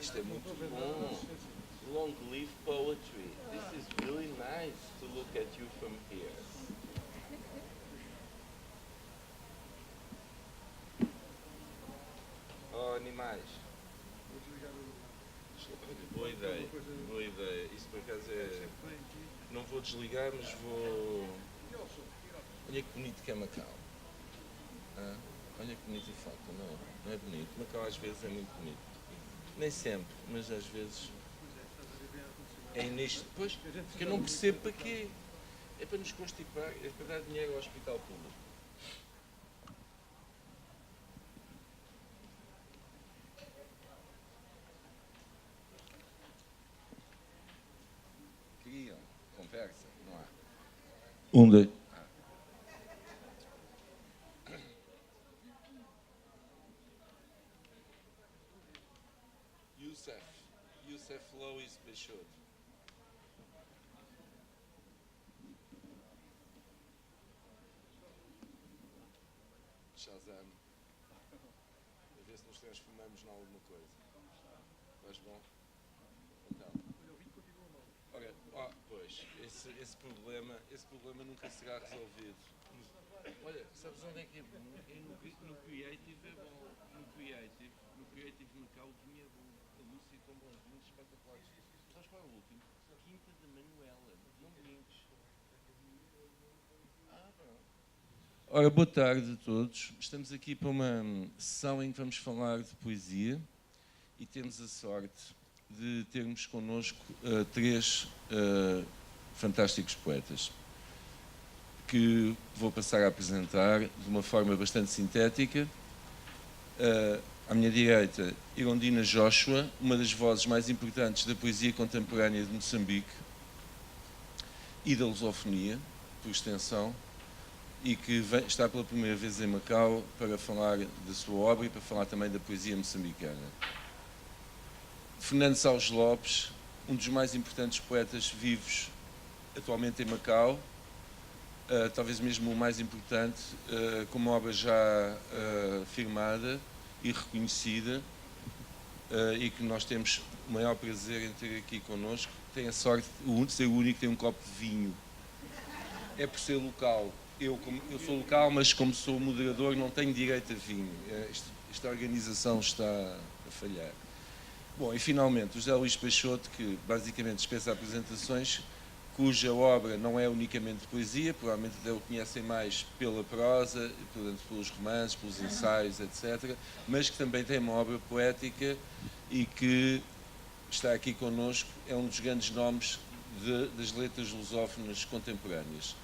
isto é muito bom. Long live poetry. This is really nice to look at you from here. Oh, animais. Boa ideia, boa ideia. Isso por acaso é... Não vou desligar, mas vou... Olha que bonito que é Macau. Ah, olha que bonito de facto, não é bonito. Macau às vezes é muito bonito. Nem sempre, mas às vezes é nisto. Pois, porque eu não percebo para quê. É para nos constipar, é para dar dinheiro ao hospital público. Criam, conversa, não há. Dois. Youssef Lois Peixoto. Shazam. A ver se nos transformamos em alguma coisa. Faz bom? Então. Ora, pois, esse problema nunca será resolvido. Olha, sabes onde é que é bom? No Creative é bom. No Creative Macau o vinho é bom. A Lúcia com bons vinhos espetaculares. Sabes qual é o último? Quinta da Manuela. Não brinques. Ora, boa tarde a todos. Estamos aqui para uma sessão em que vamos falar de poesia e temos a sorte de termos connosco três fantásticos poetas que vou passar a apresentar de uma forma bastante sintética. À minha direita, Irondina Joshua, uma das vozes mais importantes da poesia contemporânea de Moçambique e da lusofonia, por extensão, e que está pela primeira vez em Macau para falar da sua obra e para falar também da poesia moçambicana. Fernando Salles Lopes, um dos mais importantes poetas vivos atualmente em Macau, talvez mesmo o mais importante, com uma obra já firmada e reconhecida, e que nós temos o maior prazer em ter aqui connosco. Tem a sorte de ser o único que tem um copo de vinho. É por ser local. Eu sou local, mas como sou moderador não tenho direito a vinho. Esta organização está a falhar. Bom, e finalmente o José Luís Peixoto, que basicamente dispensa apresentações, cuja obra não é unicamente poesia, provavelmente até o conhecem mais pela prosa, portanto, pelos romances, pelos ensaios, etc., mas que também tem uma obra poética e que está aqui connosco, é um dos grandes nomes das letras lusófonas contemporâneas.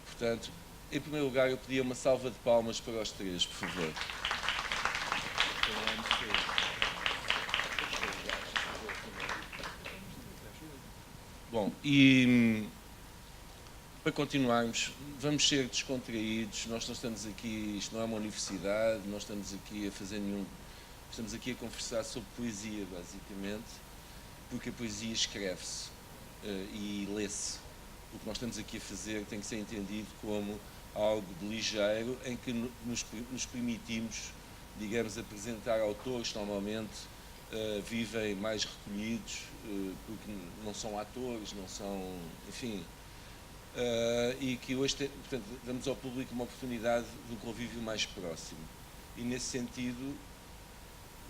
Portanto, em primeiro lugar, eu pedia uma salva de palmas para os três, por favor. Bom, e para continuarmos, vamos ser descontraídos. Nós não estamos aqui, isto não é uma universidade, não estamos aqui a fazer nenhum... Estamos aqui a conversar sobre poesia, basicamente, porque a poesia escreve-se e lê-se. O que nós estamos aqui a fazer tem que ser entendido como algo de ligeiro, em que nos permitimos, digamos, apresentar autores que normalmente vivem mais recolhidos, porque não são atores, não são, enfim, e que hoje, portanto, damos ao público uma oportunidade de um convívio mais próximo. E nesse sentido,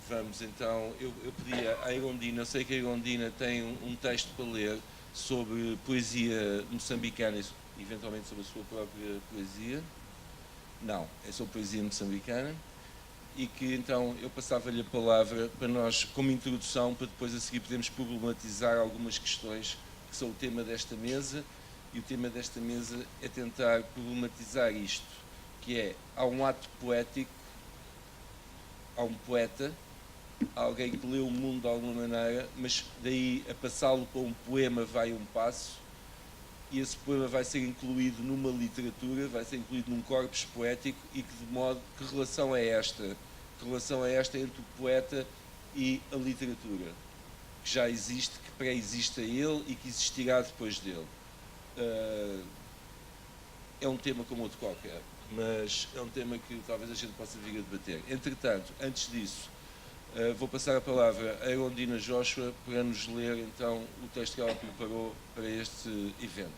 vamos então, eu pedi à Irondina, eu sei que a Irondina tem um texto para ler sobre poesia moçambicana e eventualmente sobre a sua própria poesia. Não, é sobre poesia moçambicana. E que então eu passava-lhe a palavra para nós, como introdução, para depois a seguir podermos problematizar algumas questões que são o tema desta mesa, e o tema desta mesa é tentar problematizar isto, que é, há um ato poético, há um poeta, há alguém que lê o mundo de alguma maneira, mas daí a passá-lo para um poema vai um passo, e esse poema vai ser incluído numa literatura, vai ser incluído num corpus poético, e que de modo, que relação é esta? Que relação é esta entre o poeta e a literatura? Que já existe, que pré-existe a ele e que existirá depois dele. É um tema como outro qualquer, mas é um tema que talvez a gente possa vir a debater. Entretanto, antes disso, Vou passar a palavra a Erondina Joshua para nos ler então o texto que ela preparou para este evento.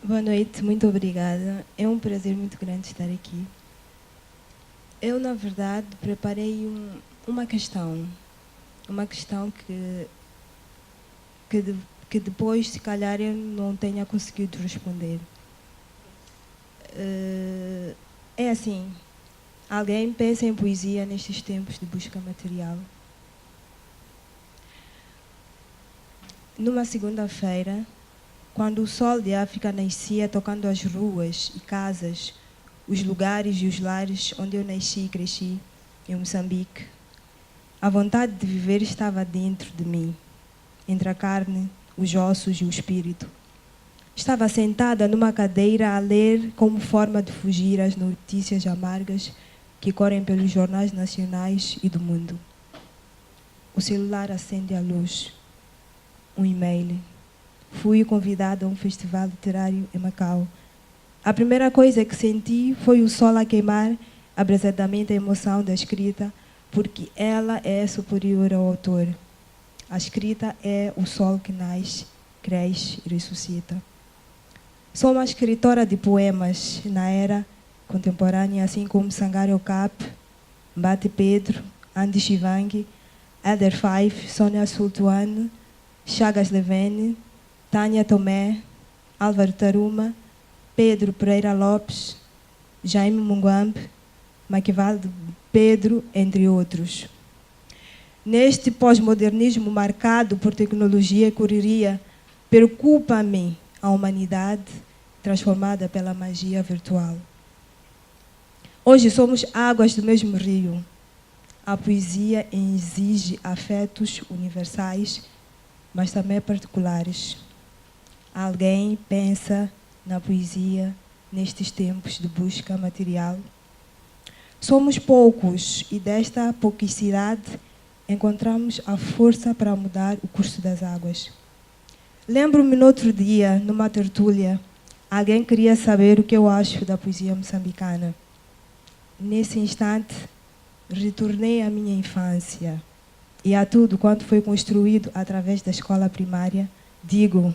Boa noite, muito obrigada. É um prazer muito grande estar aqui. Eu, na verdade, preparei uma questão que depois, se calhar, eu não tenha conseguido responder. É assim, alguém pensa em poesia nestes tempos de busca material? Numa segunda-feira, quando o sol de África nascia tocando as ruas e casas, os lugares e os lares onde eu nasci e cresci, em Moçambique, a vontade de viver estava dentro de mim, entre a carne, os ossos e o espírito. Estava sentada numa cadeira a ler como forma de fugir às notícias amargas que correm pelos jornais nacionais e do mundo. O celular acende a luz. Um e-mail. Fui convidada a um festival literário em Macau. A primeira coisa que senti foi o sol a queimar abrasadamente a emoção da escrita, porque ela é superior ao autor. A escrita é o sol que nasce, cresce e ressuscita. Sou uma escritora de poemas na era contemporânea, assim como Sangário Cap, Mbate Pedro, Andy Shivangi, Elder Fife, Sônia Sultuane, Chagas Levene, Tânia Tomé, Álvaro Taruma, Pedro Pereira Lopes, Jaime Munguambe, Maquivaldo Pedro, entre outros. Neste pós-modernismo marcado por tecnologia e correria, preocupa-me a humanidade transformada pela magia virtual. Hoje somos águas do mesmo rio. A poesia exige afetos universais, mas também particulares. Alguém pensa na poesia nestes tempos de busca material? Somos poucos e desta pouquicidade encontramos a força para mudar o curso das águas. Lembro-me no outro dia, numa tertúlia, alguém queria saber o que eu acho da poesia moçambicana. Nesse instante, retornei à minha infância e a tudo quanto foi construído através da escola primária. Digo,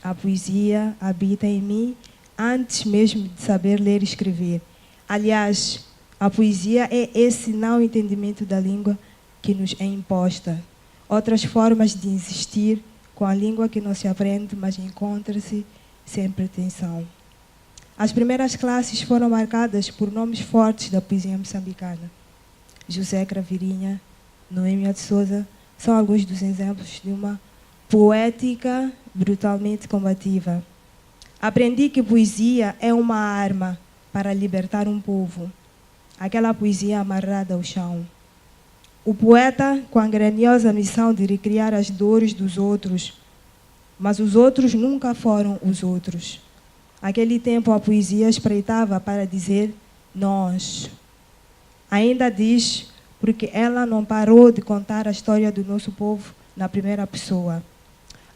a poesia habita em mim antes mesmo de saber ler e escrever. Aliás, a poesia é esse não entendimento da língua que nos é imposta. Outras formas de existir com a língua que não se aprende, mas encontra-se sem pretensão. As primeiras classes foram marcadas por nomes fortes da poesia moçambicana. José Cravirinha, Noêmia de Souza, são alguns dos exemplos de uma poética brutalmente combativa. Aprendi que poesia é uma arma para libertar um povo. Aquela poesia amarrada ao chão. O poeta com a grandiosa missão de recriar as dores dos outros, mas os outros nunca foram os outros. Aquele tempo a poesia espreitava para dizer nós. Ainda diz porque ela não parou de contar a história do nosso povo na primeira pessoa.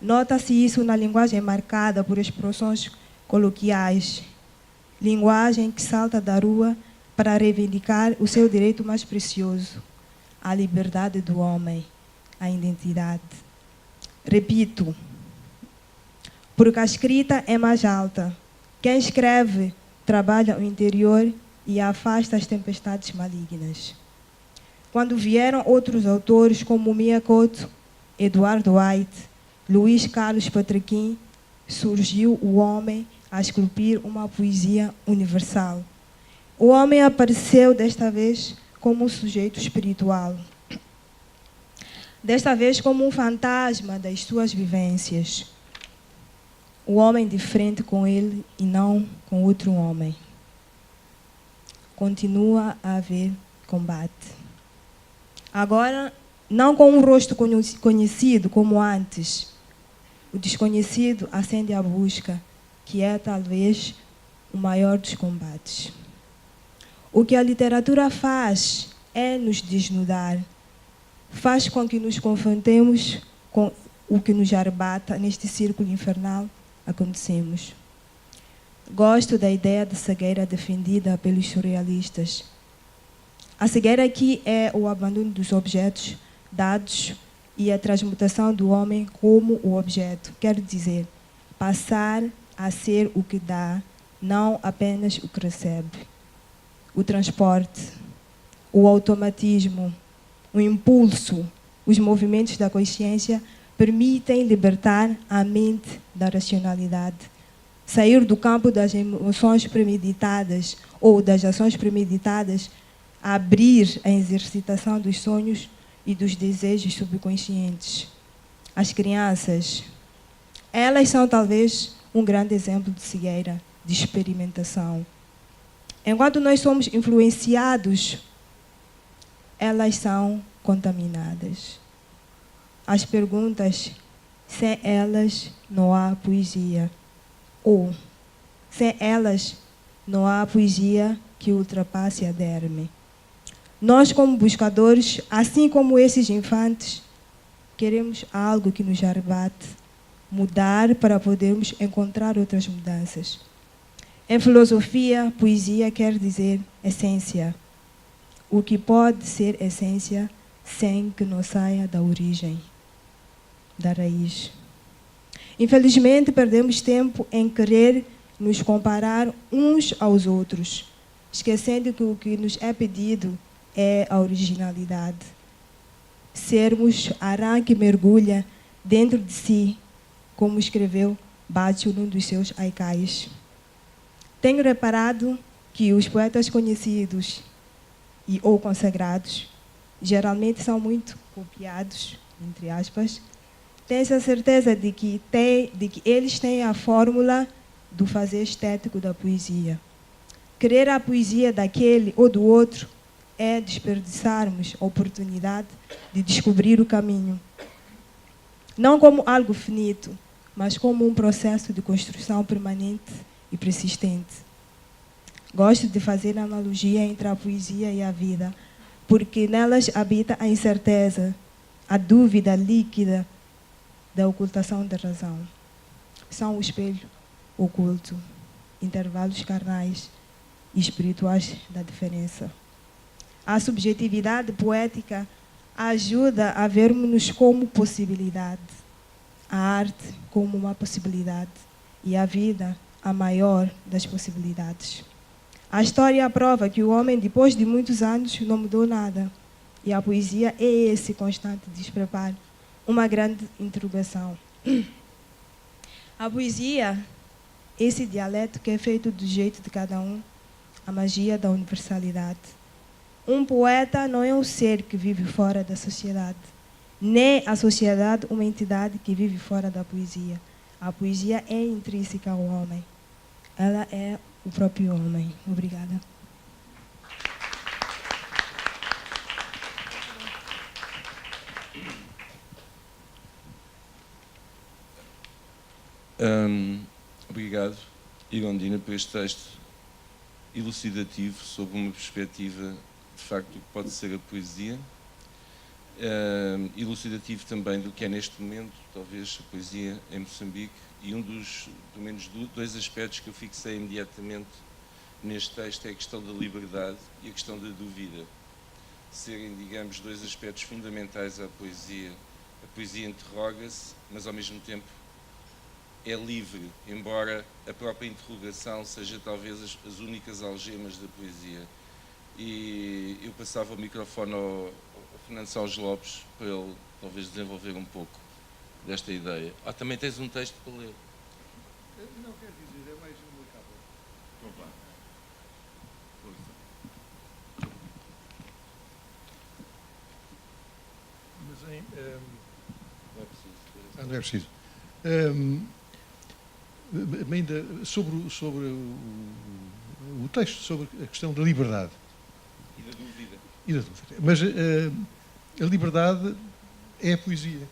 Nota-se isso na linguagem marcada por expressões coloquiais. Linguagem que salta da rua para reivindicar o seu direito mais precioso, a liberdade do homem, a identidade. Repito, porque a escrita é mais alta. Quem escreve trabalha o interior e afasta as tempestades malignas. Quando vieram outros autores como Mia Couto, Eduardo White, Luís Carlos Patriquim, surgiu o homem a esculpir uma poesia universal. O homem apareceu desta vez como um sujeito espiritual. Desta vez como um fantasma das suas vivências. O homem de frente com ele e não com outro homem. Continua a haver combate. Agora, não com um rosto conhecido como antes. O desconhecido acende a busca, que é talvez o maior dos combates. O que a literatura faz é nos desnudar. Faz com que nos confrontemos com o que nos arrebata neste círculo infernal acontecemos. Gosto da ideia de cegueira defendida pelos surrealistas. A cegueira aqui é o abandono dos objetos dados e a transmutação do homem como o objeto. Quero dizer, passar a ser o que dá, não apenas o que recebe. O transporte, o automatismo, o impulso, os movimentos da consciência permitem libertar a mente da racionalidade. Sair do campo das emoções premeditadas ou das ações premeditadas, abrir a exercitação dos sonhos e dos desejos subconscientes. As crianças, elas são talvez um grande exemplo de cegueira, de experimentação. Enquanto nós somos influenciados, elas são contaminadas. As perguntas, sem elas não há poesia. Ou, sem elas não há poesia que ultrapasse a derme. Nós, como buscadores, assim como esses infantes, queremos algo que nos arrebate, mudar para podermos encontrar outras mudanças. Em filosofia, poesia quer dizer essência. O que pode ser essência sem que não saia da origem, da raiz. Infelizmente, perdemos tempo em querer nos comparar uns aos outros, esquecendo que o que nos é pedido é a originalidade. Sermos a rã que mergulha dentro de si, como escreveu Bátio num dos seus haikais. Tenho reparado que os poetas conhecidos ou consagrados geralmente são muito copiados, entre aspas. Tenho a certeza de que eles têm a fórmula do fazer estético da poesia. Querer a poesia daquele ou do outro é desperdiçarmos a oportunidade de descobrir o caminho. Não como algo finito, mas como um processo de construção permanente e persistente. Gosto de fazer a analogia entre a poesia e a vida, porque nelas habita a incerteza, a dúvida líquida da ocultação da razão. São o espelho oculto, intervalos carnais e espirituais da diferença. A subjetividade poética ajuda a vermos-nos como possibilidade, a arte como uma possibilidade e a vida a maior das possibilidades. A história prova que o homem, depois de muitos anos, não mudou nada. E a poesia é esse constante despreparo, uma grande interrogação. A poesia, esse dialeto que é feito do jeito de cada um, a magia da universalidade. Um poeta não é um ser que vive fora da sociedade, nem a sociedade uma entidade que vive fora da poesia. A poesia é intrínseca ao homem. Ela é o próprio homem. Obrigada. Obrigado, Irondina, por este texto elucidativo sobre uma perspectiva, de facto, do que pode ser a poesia. Elucidativo também do que é neste momento, talvez, a poesia em Moçambique, e pelo menos dois aspectos que eu fixei imediatamente neste texto é a questão da liberdade e a questão da dúvida. Serem, digamos, dois aspectos fundamentais à poesia. A poesia interroga-se, mas ao mesmo tempo é livre, embora a própria interrogação seja talvez as únicas algemas da poesia. E eu passava o microfone ao Fernando Sales Lopes para ele talvez desenvolver um pouco desta ideia. Também tens um texto para ler. Não quero dizer, é mais uma capa. Então vá. Mas em... Não é preciso. não é preciso. Ainda sobre o texto, sobre a questão da liberdade. E da dúvida. E da dúvida. Mas a liberdade é a poesia.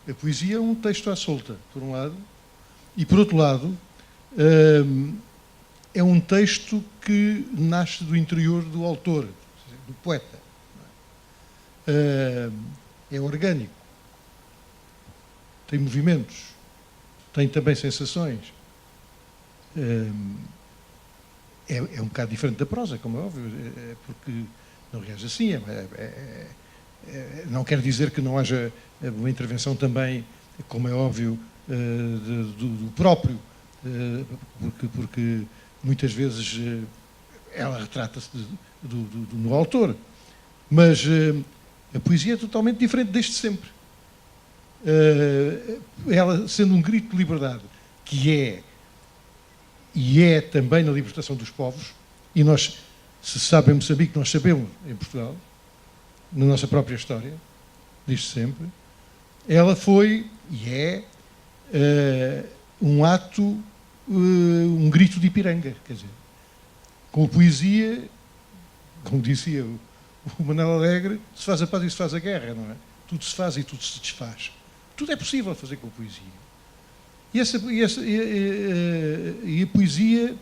A poesia é um texto à solta, por um lado, e por outro lado, é um texto que nasce do interior do autor, do poeta. É orgânico, tem movimentos, tem também sensações. é um bocado diferente da prosa, como é óbvio, porque não reage assim. Não quer dizer que não haja uma intervenção também, como é óbvio, do próprio, porque muitas vezes ela retrata-se no autor. Mas a poesia é totalmente diferente desde sempre. Ela, sendo um grito de liberdade, que é também na libertação dos povos, e nós, se sabe em Moçambique, nós sabemos em Portugal, na nossa própria história, desde sempre, ela foi e é um ato, um grito de Ipiranga, quer dizer, com a poesia, como dizia o Manuel Alegre, se faz a paz e se faz a guerra, não é? Tudo se faz e tudo se desfaz. Tudo é possível fazer com a poesia. E a poesia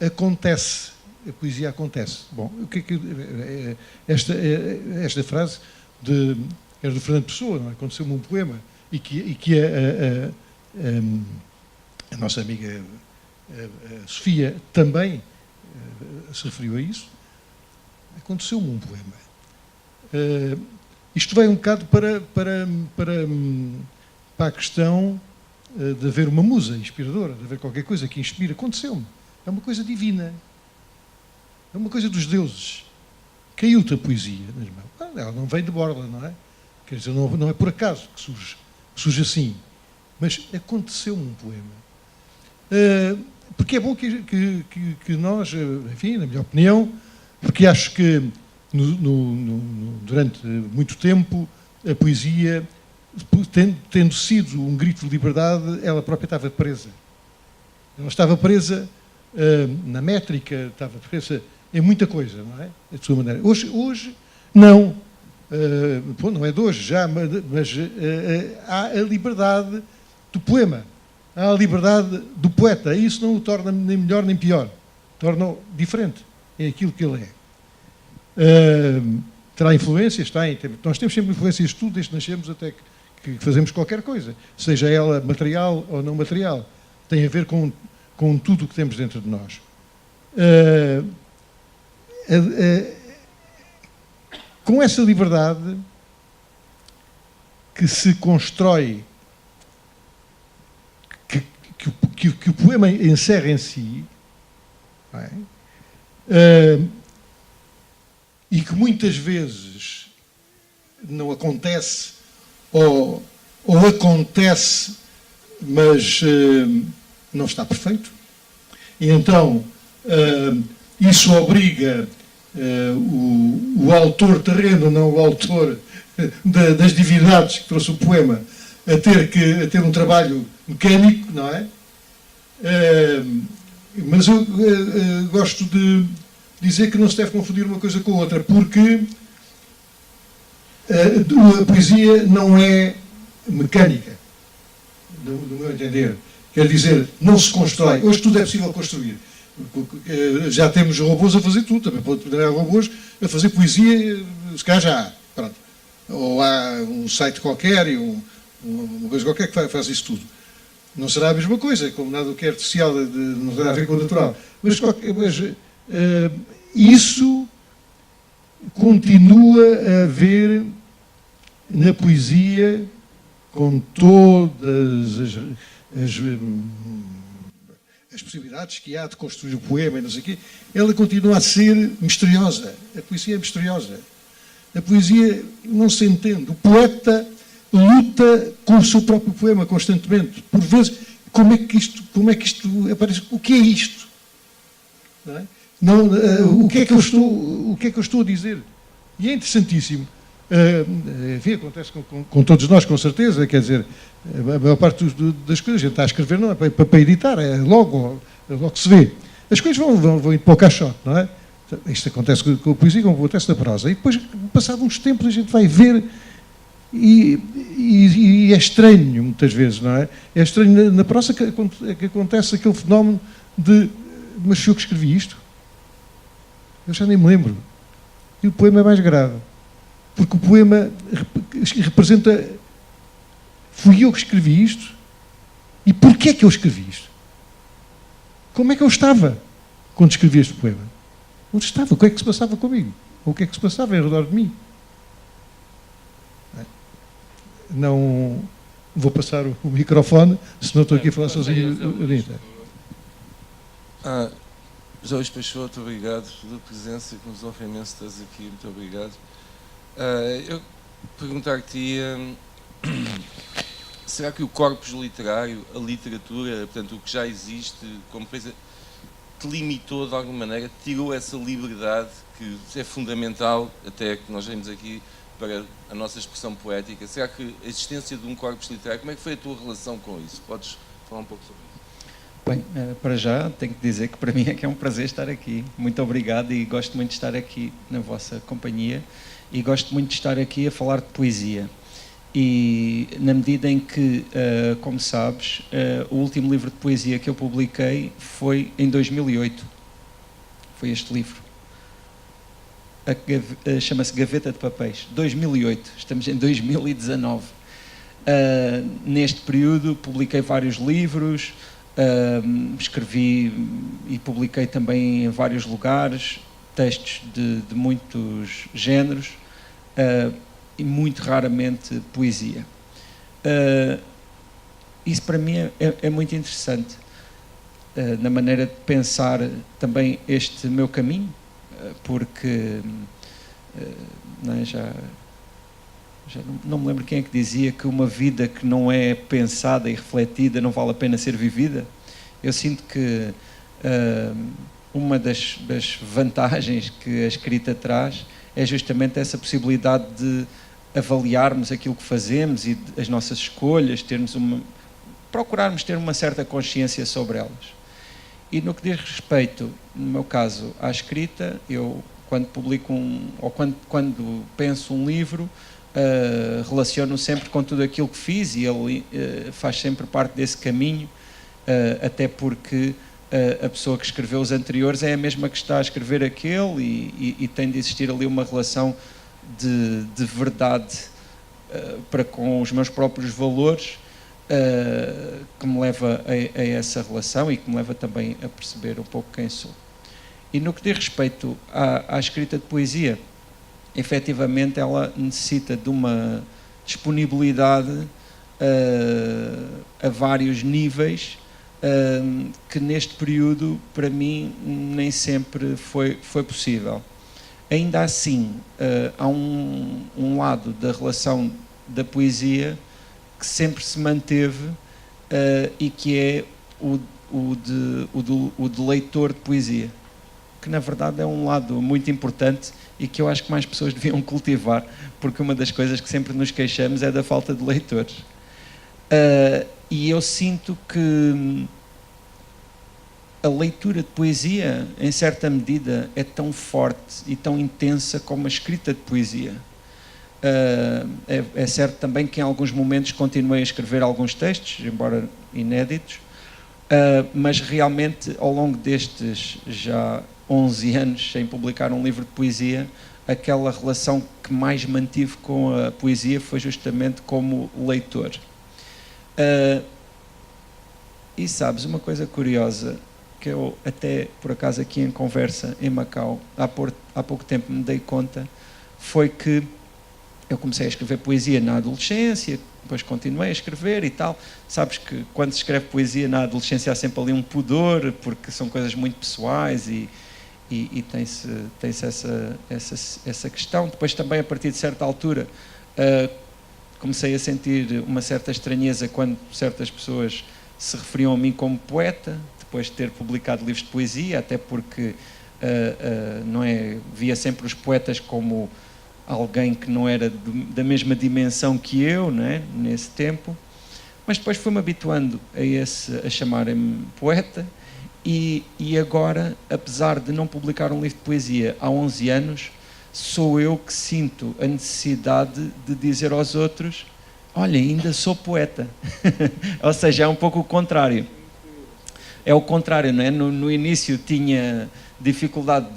acontece. A poesia acontece. Bom, o que é que esta frase era do Fernando Pessoa, não é? Aconteceu-me um poema e que a nossa amiga a Sofia também se referiu a isso. Aconteceu-me um poema. Isto vai um bocado para a questão de haver uma musa inspiradora, de haver qualquer coisa que inspira. Aconteceu-me. É uma coisa divina. É uma coisa dos deuses. Caiu-te a poesia, meu irmão. Ela não vem de borla, não é? Quer dizer, não é por acaso que surge assim. Mas aconteceu-me um poema. Porque é bom que nós, enfim, na minha opinião, porque acho que durante muito tempo a poesia, tendo sido um grito de liberdade, ela própria estava presa. Ela estava presa na métrica, estava presa em muita coisa, não é? Da sua maneira. Hoje não. Não é de hoje já, mas há a liberdade do poema. Há a liberdade do poeta. Isso não o torna nem melhor nem pior. Torna-o diferente. É aquilo que ele é. Terá influências? Tem. Nós temos sempre influências de tudo, desde que nascemos até que fazemos qualquer coisa. Seja ela material ou não material. Tem a ver com tudo o que temos dentro de nós. Com essa liberdade que se constrói, que o poema encerra em si, não é? E que muitas vezes não acontece, ou acontece, mas não está perfeito. E então isso obriga o autor terreno, não o autor das divindades que trouxe o poema, a ter um trabalho mecânico, não é? Mas eu gosto de dizer que não se deve confundir uma coisa com a outra, porque a poesia não é mecânica, no meu entender. Quer dizer, não se constrói. Hoje tudo é possível construir. Já temos robôs a fazer tudo, também poderá robôs a fazer poesia, se calhar já há. Pronto. Ou há um site qualquer e uma coisa qualquer que faz isso tudo. Não será a mesma coisa, como nada do que é artificial, não terá a ver com o natural. Mas isso continua a haver na poesia, com todas as possibilidades que há de construir o poema e não sei o quê, ela continua a ser misteriosa. A poesia é misteriosa. A poesia não se entende. O poeta luta com o seu próprio poema constantemente. Por vezes, como é que isto aparece? O que é isto? Não é? O que é que eu estou a dizer? E é interessantíssimo. Enfim, acontece com todos nós, com certeza. Quer dizer, a maior parte das coisas, a gente está a escrever não é para editar, é logo que se vê. As coisas vão indo para o caixote, não é? Isto acontece com a poesia, como acontece na prosa. E depois, passado uns tempos, a gente vai ver e é estranho, muitas vezes, não é? É estranho na prosa que acontece aquele fenómeno de mas fui eu que escrevi isto? Eu já nem me lembro. E o poema é mais grave. Porque o poema representa fui eu que escrevi isto? E porquê é que eu escrevi isto? como é que eu estava quando escrevi este poema? Onde estava? O que é que se passava comigo? O que é que se passava em redor de mim? Não vou passar o microfone, senão estou aqui a falar sozinho. José Luís Peixoto, obrigado pela presença, que nos honra imenso estás aqui, muito obrigado. Eu perguntar-te, será que o corpus literário, a literatura, portanto, o que já existe como coisa, te limitou de alguma maneira, tirou essa liberdade que é fundamental, até que nós vemos aqui, para a nossa expressão poética? Será que a existência de um corpus literário, como é que foi a tua relação com isso? Podes falar um pouco sobre isso? Bem, para já tenho que dizer que para mim é que é um prazer estar aqui. Muito obrigado e gosto muito de estar aqui na vossa companhia e gosto muito de estar aqui a falar de poesia. E na medida em que, como sabes, o último livro de poesia que eu publiquei foi em 2008. Foi este livro. Chama-se Gaveta de Papéis. 2008. Estamos em 2019. Neste período publiquei vários livros, escrevi e publiquei também em vários lugares textos de muitos géneros e muito raramente poesia. Isso para mim é muito interessante, na maneira de pensar também este meu caminho, porque não me lembro quem é que dizia que uma vida que não é pensada e refletida não vale a pena ser vivida. Eu sinto que uma das vantagens que a escrita traz é justamente essa possibilidade de avaliarmos aquilo que fazemos e as nossas escolhas, procurarmos ter uma certa consciência sobre elas. E no que diz respeito, no meu caso, à escrita, eu quando publico ou quando penso um livro, relaciono sempre com tudo aquilo que fiz e ele faz sempre parte desse caminho, até porque a pessoa que escreveu os anteriores é a mesma que está a escrever aquele e tem de existir ali uma relação de verdade para com os meus próprios valores, que me leva a essa relação e que me leva também a perceber um pouco quem sou. E no que diz respeito à escrita de poesia, efetivamente ela necessita de uma disponibilidade a vários níveis, que neste período para mim nem sempre foi possível. Ainda assim, há um lado da relação da poesia que sempre se manteve, e que é o de leitor de poesia, que na verdade é um lado muito importante e que eu acho que mais pessoas deviam cultivar, porque uma das coisas que sempre nos queixamos é da falta de leitores. E eu sinto que a leitura de poesia, em certa medida, é tão forte e tão intensa como a escrita de poesia. É certo também que em alguns momentos continuei a escrever alguns textos, embora inéditos, mas realmente ao longo destes já 11 anos sem publicar um livro de poesia, aquela relação que mais mantive com a poesia foi justamente como leitor. E sabes, uma coisa curiosa, que eu até por acaso aqui em conversa em Macau, há pouco tempo me dei conta, foi que eu comecei a escrever poesia na adolescência, depois continuei a escrever e tal. Sabes que quando se escreve poesia na adolescência há sempre ali um pudor, porque são coisas muito pessoais e tem-se essa questão. Depois também, a partir de certa altura, comecei a sentir uma certa estranheza quando certas pessoas se referiam a mim como poeta, depois de ter publicado livros de poesia, até porque não via sempre os poetas como alguém que não era da mesma dimensão que eu, não é? Nesse tempo. Mas depois fui-me habituando a chamarem-me poeta e agora, apesar de não publicar um livro de poesia há 11 anos, sou eu que sinto a necessidade de dizer aos outros: olha, ainda sou poeta. Ou seja, é um pouco o contrário. É o contrário, não é? No início tinha dificuldade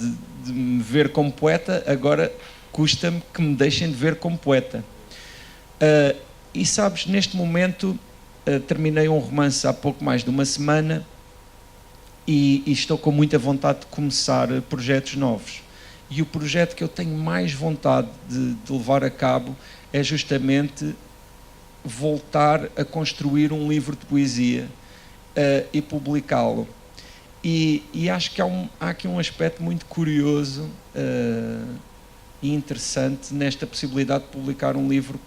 de me ver como poeta, agora custa-me que me deixem de ver como poeta. E sabes, neste momento terminei um romance há pouco mais de uma semana e estou com muita vontade de começar projetos novos. E o projeto que eu tenho mais vontade de levar a cabo é justamente voltar a construir um livro de poesia e publicá-lo. E acho que há aqui um aspecto muito curioso e interessante nesta possibilidade de publicar um livro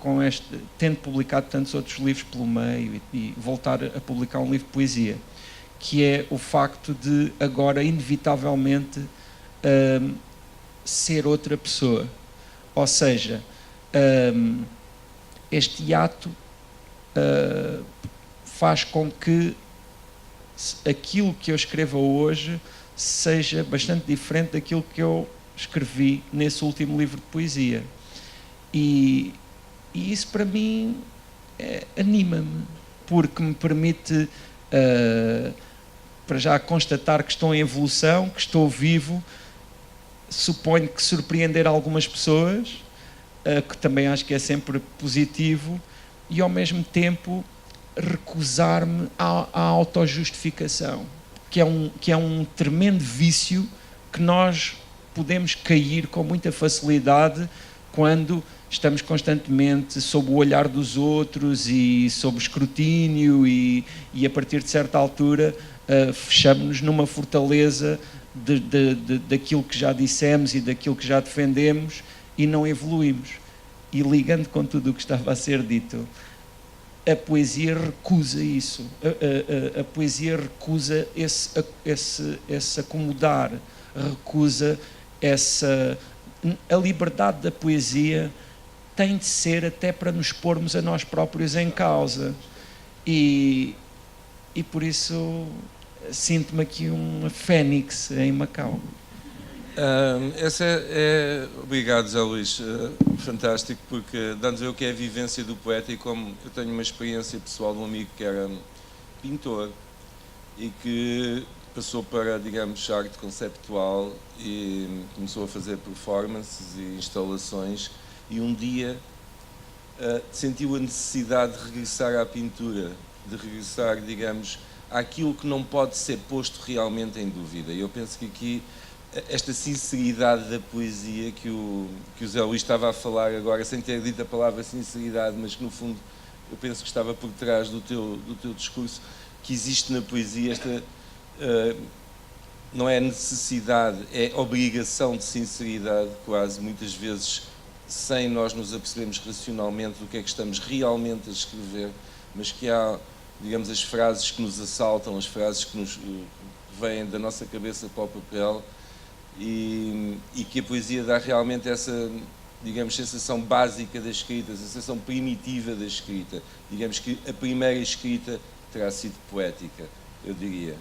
tendo publicado tantos outros livros pelo meio e voltar a publicar um livro de poesia, que é o facto de agora inevitavelmente ser outra pessoa. Ou seja, este ato faz com que aquilo que eu escreva hoje seja bastante diferente daquilo que eu escrevi nesse último livro de poesia. E isso para mim anima-me, porque me permite para já constatar que estou em evolução, que estou vivo. Suponho que surpreender algumas pessoas, que também acho que é sempre positivo, e ao mesmo tempo recusar-me à autojustificação, que é um tremendo vício que nós podemos cair com muita facilidade quando estamos constantemente sob o olhar dos outros e sob escrutínio e a partir de certa altura fechamos-nos numa fortaleza daquilo que já dissemos e daquilo que já defendemos e não evoluímos. E ligando com tudo o que estava a ser dito, a poesia recusa isso. A poesia recusa esse acomodar, recusa a liberdade da poesia tem de ser até para nos pormos a nós próprios em causa. E por isso sinto-me aqui uma fênix em Macau. Obrigado, Zé Luís, fantástico, porque dá-nos a ver o que é a vivência do poeta, e como eu tenho uma experiência pessoal de um amigo que era pintor e que passou para, digamos, arte conceptual e começou a fazer performances e instalações, e um dia sentiu a necessidade de regressar à pintura, de regressar, digamos, àquilo que não pode ser posto realmente em dúvida. E eu penso que aqui esta sinceridade da poesia que o Zé Luís estava a falar agora, sem ter dito a palavra sinceridade, mas que no fundo eu penso que estava por trás do teu discurso, que existe na poesia esta não é necessidade, é obrigação de sinceridade, quase, muitas vezes sem nós nos apercebermos racionalmente do que é que estamos realmente a escrever, mas que há, digamos, as frases que nos assaltam, as frases que nos vêm da nossa cabeça para o papel, e que a poesia dá realmente essa, digamos, sensação básica da escrita, a sensação primitiva da escrita. Digamos que a primeira escrita terá sido poética, eu diria.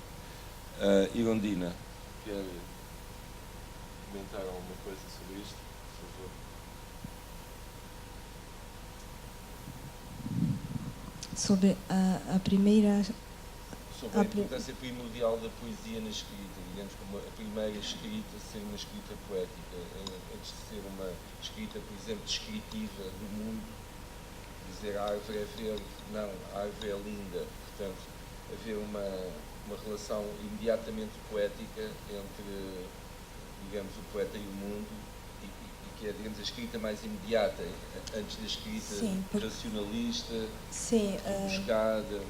Irondina, quer comentar alguma coisa sobre isto, por favor? Sobre a primeira... Sobre a importância primordial da poesia na escrita, digamos, como a primeira escrita ser uma escrita poética, antes de ser uma escrita, por exemplo, descritiva do mundo, dizer a árvore é verde, não, a árvore é linda, portanto, haver uma relação imediatamente poética entre, digamos, o poeta e o mundo, e que é, digamos, a escrita mais imediata, antes da escrita racionalista, buscada.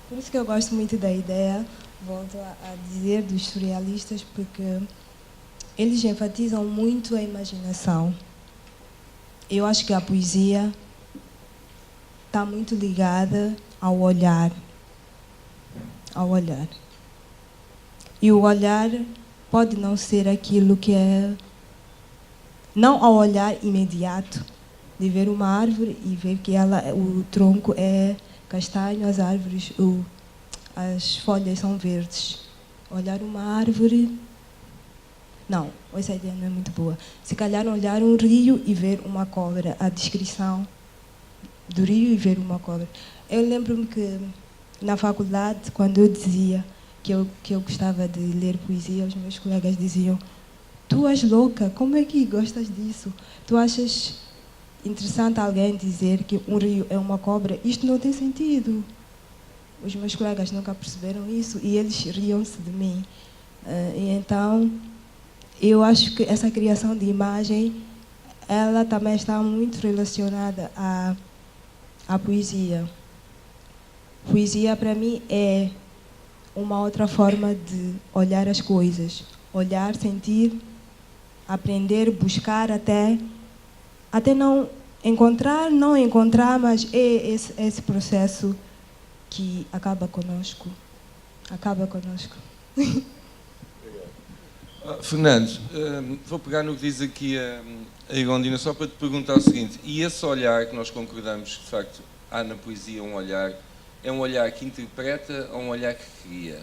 Por isso que eu gosto muito da ideia, volto a dizer, dos surrealistas, porque eles enfatizam muito a imaginação. Eu acho que a poesia está muito ligada ao olhar. Ao olhar. E o olhar pode não ser aquilo que é... Não ao olhar imediato, de ver uma árvore e ver que o tronco é castanho, as árvores, as folhas são verdes. Olhar uma árvore... Não, essa ideia não é muito boa. Se calhar olhar um rio e ver uma cobra, a descrição do rio e ver uma cobra. Eu lembro-me que na faculdade, quando eu dizia que eu gostava de ler poesia, os meus colegas diziam: tu és louca, como é que gostas disso? Tu achas interessante alguém dizer que um rio é uma cobra? Isto não tem sentido. os meus colegas nunca perceberam isso e eles riam-se de mim. E então, eu acho que essa criação de imagem, ela também está muito relacionada à poesia. Poesia, para mim, é uma outra forma de olhar as coisas. Olhar, sentir, aprender, buscar até não encontrar, mas é esse processo que acaba conosco. Fernando, vou pegar no que diz aqui a Irondina só para te perguntar o seguinte: e esse olhar que nós concordamos que de facto há na poesia um olhar, é um olhar que interpreta ou um olhar que cria?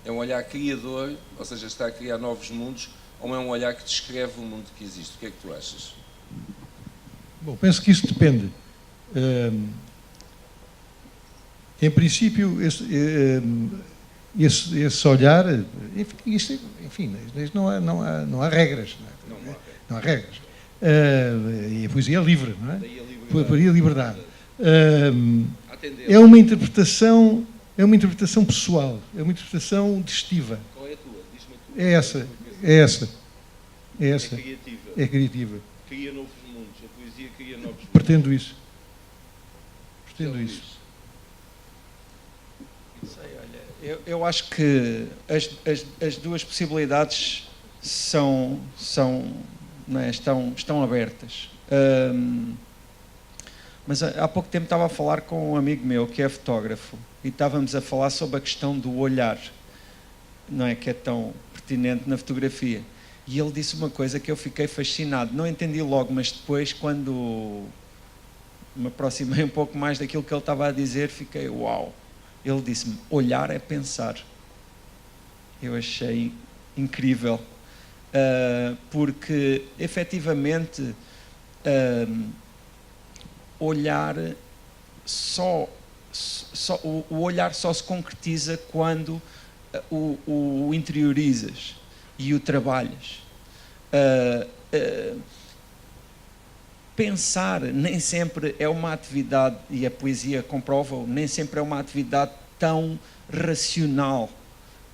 É um olhar criador, ou seja, está a criar novos mundos, ou é um olhar que descreve o mundo que existe? O que é que tu achas? Bom, penso que isso depende. Em princípio, esse olhar, enfim, não há regras. Não há regras. E a poesia é livre, não é? Daí a liberdade. É uma interpretação pessoal, é uma interpretação digestiva. Qual é a tua? Diz-me a tua. É essa. É criativa. É criativa. Cria novos mundos. A poesia cria novos mundos. Pretendo isso. Não sei, olha, eu acho que as duas possibilidades não é, estão abertas. Mas há pouco tempo estava a falar com um amigo meu que é fotógrafo e estávamos a falar sobre a questão do olhar, não é, que é tão pertinente na fotografia. E ele disse uma coisa que eu fiquei fascinado. Não entendi logo, mas depois, quando me aproximei um pouco mais daquilo que ele estava a dizer, fiquei uau. Ele disse-me: olhar é pensar. Eu achei incrível, porque efetivamente olhar o olhar só se concretiza quando o interiorizas e o trabalhas. Pensar nem sempre é uma atividade, e a poesia comprova-o, nem sempre é uma atividade tão racional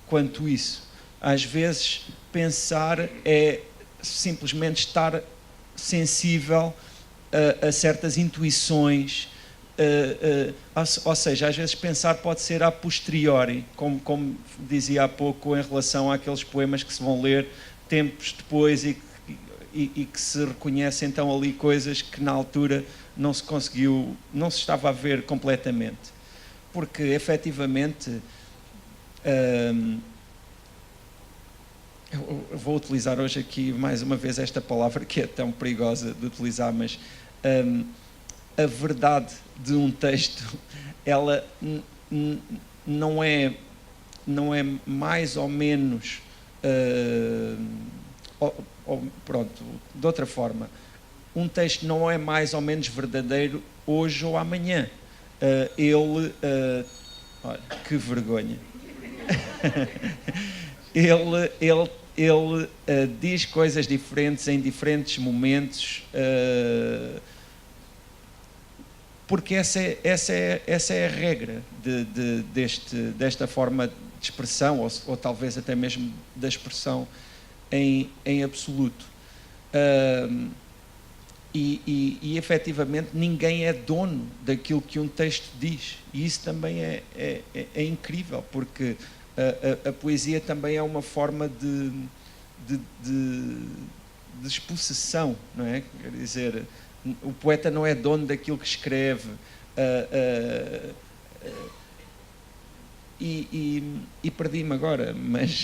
quanto isso. Às vezes, pensar é simplesmente estar sensível a certas intuições, ou seja, às vezes pensar pode ser a posteriori, como dizia há pouco em relação àqueles poemas que se vão ler tempos depois e que se reconhece então ali coisas que na altura não se estava a ver completamente. Porque efetivamente, eu vou utilizar hoje aqui mais uma vez esta palavra que é tão perigosa de utilizar, mas a verdade de um texto, ela não é mais ou menos, pronto, de outra forma, um texto não é mais ou menos verdadeiro hoje ou amanhã. Olha, que vergonha. Ele diz coisas diferentes em diferentes momentos, porque essa é a regra desta forma de expressão, ou talvez até mesmo da expressão em absoluto. E efetivamente ninguém é dono daquilo que um texto diz, e isso também é incrível, porque a poesia também é uma forma de despossessão, não é? Quer dizer, o poeta não é dono daquilo que escreve, e perdi-me agora, mas...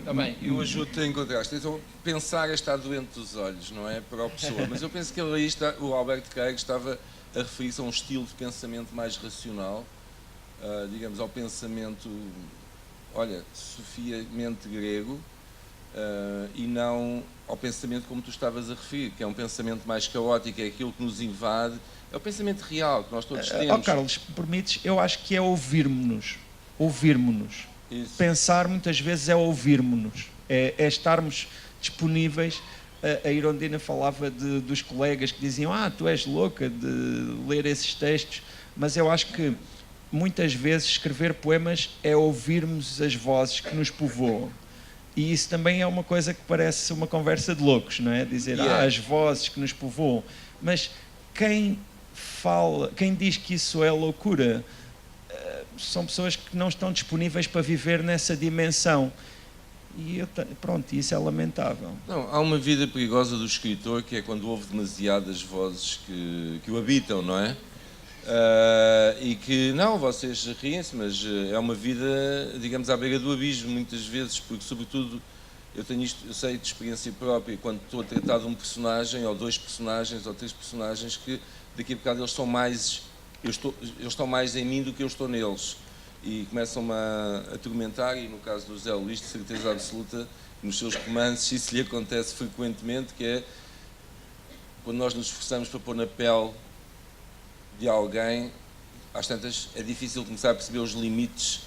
Também, eu ajudo-te a encontrar. Então, pensar é estar doente dos olhos, não é? Para a pessoa. Mas eu penso que ele aí está, o Alberto Cairo estava a referir-se a um estilo de pensamento mais racional, digamos, ao pensamento, olha, sofiamente grego, e não ao pensamento como tu estavas a referir, que é um pensamento mais caótico, é aquilo que nos invade, é o pensamento real que nós todos temos. Carlos, permites, eu acho que é ouvirmos-nos. Pensar muitas vezes é ouvirmos-nos, é estarmos disponíveis. A Irondina falava dos colegas que diziam: tu és louca de ler esses textos, mas eu acho que muitas vezes escrever poemas é ouvirmos as vozes que nos povoam. E isso também é uma coisa que parece uma conversa de loucos, não é? Dizer, as vozes que nos povoam. Mas quem diz que isso é loucura, são pessoas que não estão disponíveis para viver nessa dimensão. E pronto, isso é lamentável. Não, há uma vida perigosa do escritor, que é quando ouve demasiadas vozes que o habitam, não é? E que, não, vocês riem-se, mas é uma vida, digamos, à beira do abismo, muitas vezes, porque, sobretudo, eu sei de experiência própria, quando estou a tratar de um personagem, ou 2 personagens, ou 3 personagens, que daqui a bocado eles estão mais em mim do que eu estou neles. E começam-me a atormentar, e no caso do José Luís, de certeza absoluta, nos seus romances, isso lhe acontece frequentemente, que é quando nós nos esforçamos para pôr na pele de alguém, às tantas é difícil começar a perceber os limites.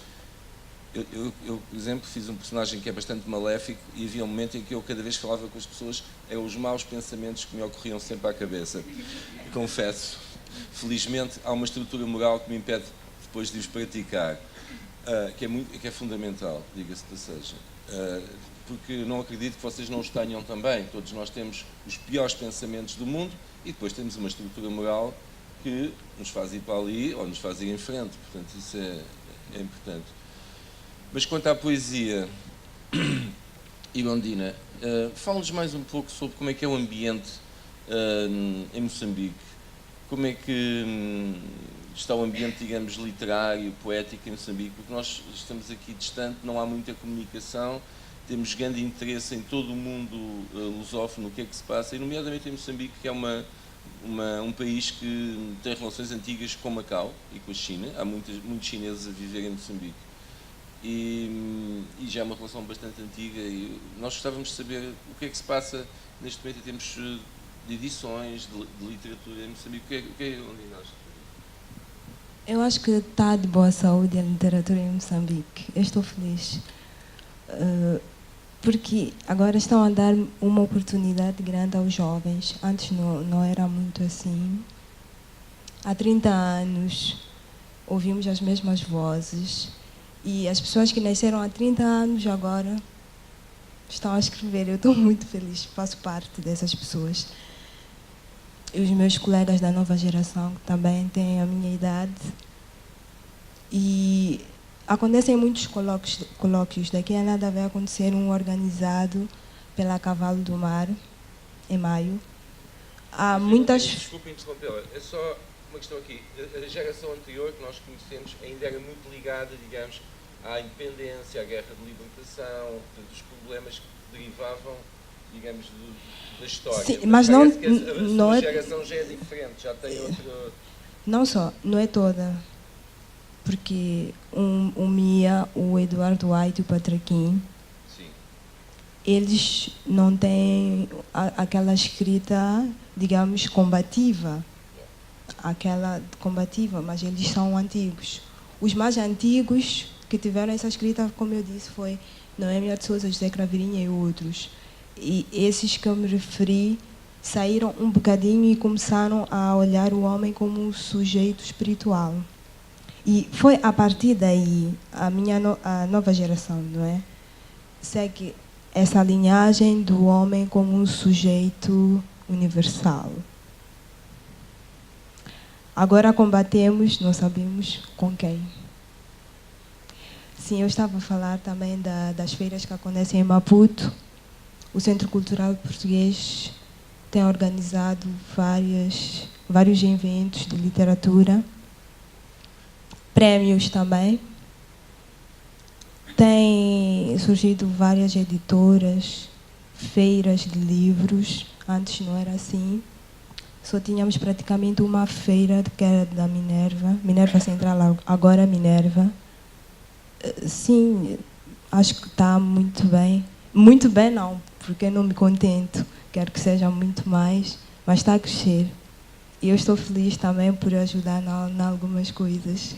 Eu, por exemplo, fiz um personagem que é bastante maléfico, e havia um momento em que eu, cada vez que falava com as pessoas, eram os maus pensamentos que me ocorriam sempre à cabeça. Confesso, felizmente há uma estrutura moral que me impede depois de os praticar, que é fundamental, diga-se de passagem, porque não acredito que vocês não os tenham também. Todos nós temos os piores pensamentos do mundo, e depois temos uma estrutura moral que nos faz ir para ali ou nos faz ir em frente. Portanto, isso é importante. Mas quanto à poesia, Irondina, fala-nos mais um pouco sobre como é que é o ambiente em Moçambique. Como é que está o ambiente, digamos, literário, poético em Moçambique? Porque nós estamos aqui distante, não há muita comunicação, temos grande interesse em todo o mundo lusófono, o que é que se passa, e nomeadamente em Moçambique, que é um país que tem relações antigas com Macau e com a China. Há muitos chineses a viver em Moçambique. E já é uma relação bastante antiga, e nós gostávamos de saber o que é que se passa neste momento em termos de edições, de literatura em Moçambique. O que é onde nós... Eu acho que está de boa saúde a literatura em Moçambique. Eu estou feliz. Porque agora estão a dar uma oportunidade grande aos jovens. Antes não era muito assim. Há 30 anos ouvimos as mesmas vozes. E as pessoas que nasceram há 30 anos agora estão a escrever. Eu estou muito feliz, faço parte dessas pessoas. E os meus colegas da nova geração, que também têm a minha idade. E acontecem muitos colóquios. Daqui a nada vai acontecer um organizado pela Cavalo do Mar, em maio. Há muitas... Desculpe interrompê-la, é só uma questão aqui. A geração anterior que nós conhecemos ainda era muito ligada, digamos, à independência, à guerra de libertação, dos problemas que derivavam, digamos, da história. Sim, mas não a é... geração já é diferente, já tem outro... Não só, não é toda. Porque o Mia, o Eduardo White e o Patraquim, Sim. Eles não têm aquela escrita, digamos, combativa. Mas eles são antigos. Os mais antigos que tiveram essa escrita, como eu disse, foi Noêmia de Souza, José Craveirinha e outros. E esses que eu me referi saíram um bocadinho e começaram a olhar o homem como um sujeito espiritual. E foi a partir daí a nova geração, não é? Segue essa linhagem do homem como um sujeito universal. Agora combatemos, não sabemos com quem. Sim, eu estava a falar também das feiras que acontecem em Maputo. O Centro Cultural Português tem organizado vários eventos de literatura, prêmios também. Tem surgido várias editoras, feiras de livros. Antes não era assim. Só tínhamos praticamente uma feira que era da Minerva Central, agora Minerva. Sim, acho que está muito bem. Muito bem não, porque eu não me contento. Quero que seja muito mais, mas está a crescer. E eu estou feliz também por ajudar em algumas coisas.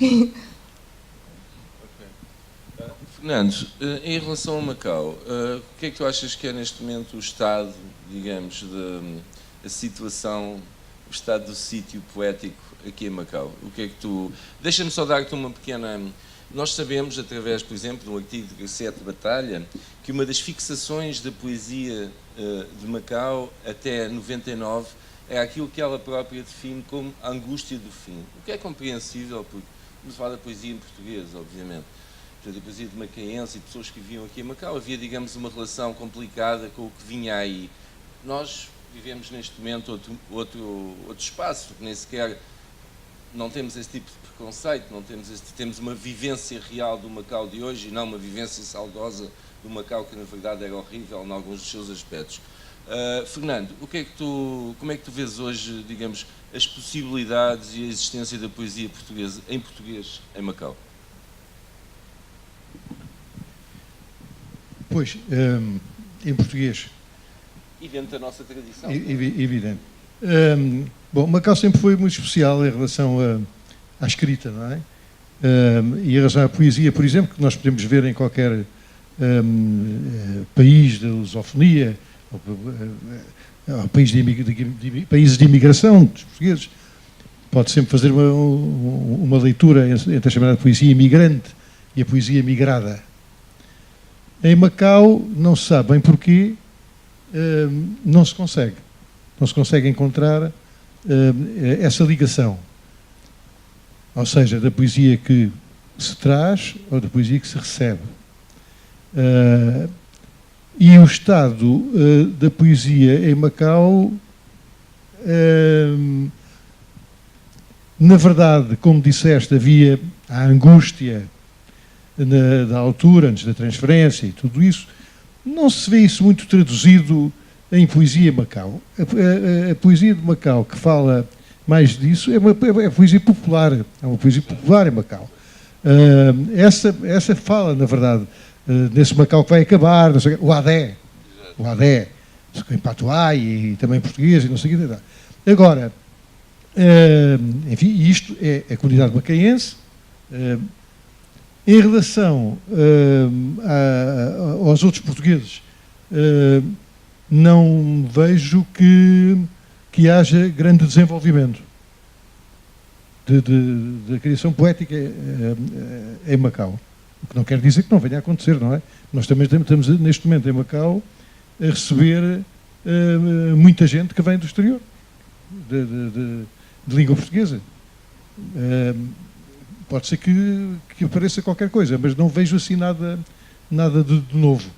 Fernando, em relação a Macau, o que é que tu achas que é neste momento o estado, digamos, a situação, o estado do sítio poético aqui em Macau? O que é que tu... Deixa-me só dar-te uma pequena... Nós sabemos, através, por exemplo, de um artigo de Garcete Batalha, que uma das fixações da poesia de Macau até 99 é aquilo que ela própria define como a angústia do fim. O que é compreensível, porque vamos falar da poesia em português, obviamente. Portanto, a poesia de macaense e pessoas que viviam aqui em Macau, havia, digamos, uma relação complicada com o que vinha aí. Nós vivemos neste momento outro espaço, porque nem sequer não temos esse tipo de preconceito, não temos temos uma vivência real do Macau de hoje e não uma vivência saudosa do Macau que na verdade era horrível em alguns dos seus aspectos. Fernando, como é que tu vês hoje, digamos, as possibilidades e a existência da poesia portuguesa em português em Macau? Pois, em português. E dentro da nossa tradição. Evidente. Bom, Macau sempre foi muito especial em relação à escrita, não é? E em relação à poesia, por exemplo, que nós podemos ver em qualquer país de lusofonia, ou países de imigração dos portugueses, pode sempre fazer uma leitura entre a chamada poesia imigrante e a poesia migrada. Em Macau, não se sabe bem porquê, não se consegue encontrar essa ligação, ou seja, da poesia que se traz ou da poesia que se recebe. E o estado da poesia em Macau, na verdade, como disseste, havia a angústia da altura, antes da transferência e tudo isso. Não se vê isso muito traduzido em poesia em Macau. A poesia de Macau que fala mais disso é poesia popular, é uma poesia popular em Macau. Essa fala, na verdade, nesse Macau que vai acabar, não sei, o Adé, em Patuá e também em português e não sei o que. Agora, enfim, isto é a comunidade macaense. Em relação aos outros portugueses, não vejo que haja grande desenvolvimento da criação poética em Macau. O que não quer dizer que não venha a acontecer, não é? Nós também estamos, neste momento, em Macau, a receber muita gente que vem do exterior, de língua portuguesa. Pode ser que apareça qualquer coisa, mas não vejo assim nada de novo.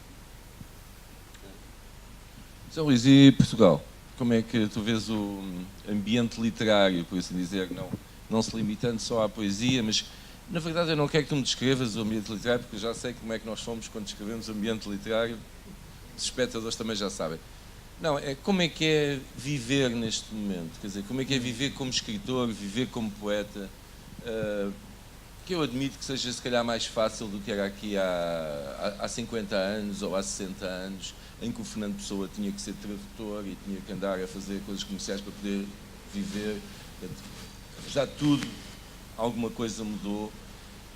São Luís, e Portugal? Como é que tu vês o ambiente literário, por assim dizer, não se limitando só à poesia, mas na verdade eu não quero que tu me descrevas o ambiente literário, porque eu já sei como é que nós somos quando descrevemos o ambiente literário, os espectadores também já sabem. Não, como é que é viver neste momento? Quer dizer, como é que é viver como escritor, viver como poeta? Que eu admito que seja se calhar mais fácil do que era aqui há 50 anos ou há 60 anos, em que o Fernando Pessoa tinha que ser tradutor e tinha que andar a fazer coisas comerciais para poder viver. Apesar de tudo, alguma coisa mudou.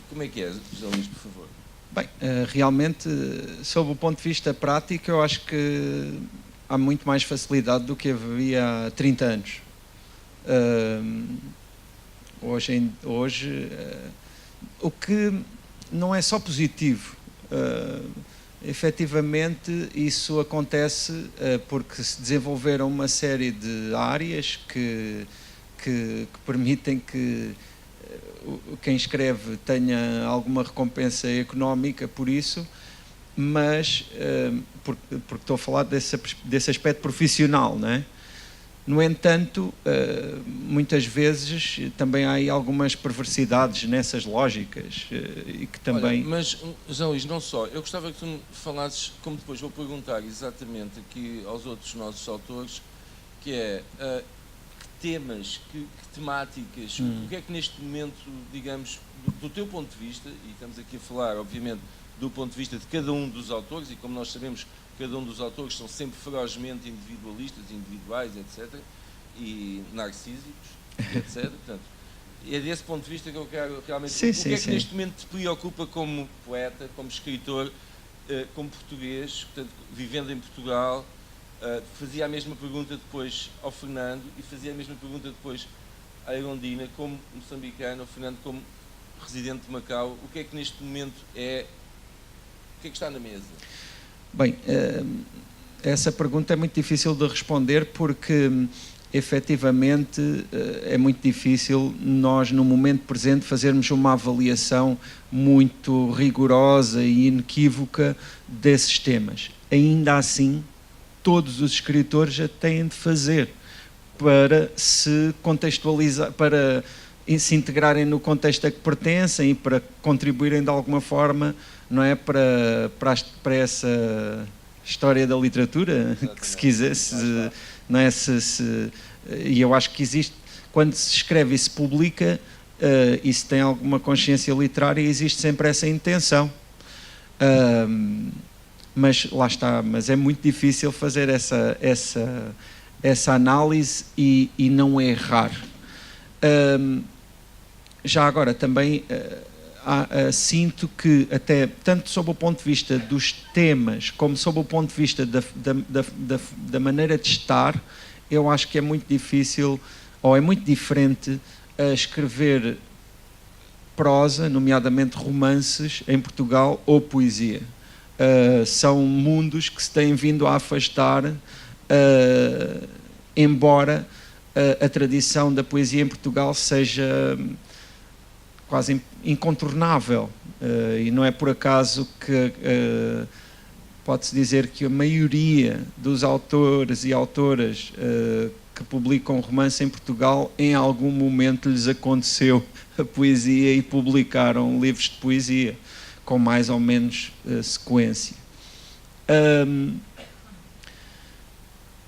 Como é que é, José Luís, por favor? Bem, realmente, sob o ponto de vista prático, eu acho que há muito mais facilidade do que havia há 30 anos. Hoje o que não é só positivo, efetivamente isso acontece porque se desenvolveram uma série de áreas que permitem que quem escreve tenha alguma recompensa económica por isso, mas porque estou a falar desse aspecto profissional, não é? No entanto, muitas vezes também há aí algumas perversidades nessas lógicas e que também... Olha, mas, José Luís, não só, eu gostava que tu me falasses, como depois vou perguntar exatamente aqui aos outros nossos autores, que é que temas, que temáticas, o que é que neste momento, digamos, do teu ponto de vista, e estamos aqui a falar, obviamente, do ponto de vista de cada um dos autores, e como nós sabemos, cada um dos autores são sempre ferozmente individualistas, individuais, etc., e narcísicos, etc. Portanto, é desse ponto de vista que eu quero realmente... Sim, o que é que sim. neste momento te preocupa como poeta, como escritor, como português, portanto, vivendo em Portugal? Fazia a mesma pergunta depois ao Fernando e fazia a mesma pergunta depois à Irondina, como moçambicano, ao Fernando, como residente de Macau, o que é que neste momento o que é que está na mesa? Bem, essa pergunta é muito difícil de responder porque efetivamente é muito difícil nós no momento presente fazermos uma avaliação muito rigorosa e inequívoca desses temas. Ainda assim, todos os escritores já têm de fazer para se contextualizar, para se integrarem no contexto a que pertencem e para contribuírem de alguma forma, não é, para essa história da literatura, que se quisesse, não é, e eu acho que existe, quando se escreve e se publica, e se tem alguma consciência literária, existe sempre essa intenção. Mas lá está, mas é muito difícil fazer essa análise e não errar. Já agora também sinto que até tanto sob o ponto de vista dos temas como sob o ponto de vista da maneira de estar, eu acho que é muito difícil ou é muito diferente escrever prosa, nomeadamente romances, em Portugal ou poesia. São mundos que se têm vindo a afastar, embora a tradição da poesia em Portugal seja quase incontornável, e não é por acaso que pode-se dizer que a maioria dos autores e autoras que publicam romance em Portugal, em algum momento lhes aconteceu a poesia e publicaram livros de poesia com mais ou menos sequência.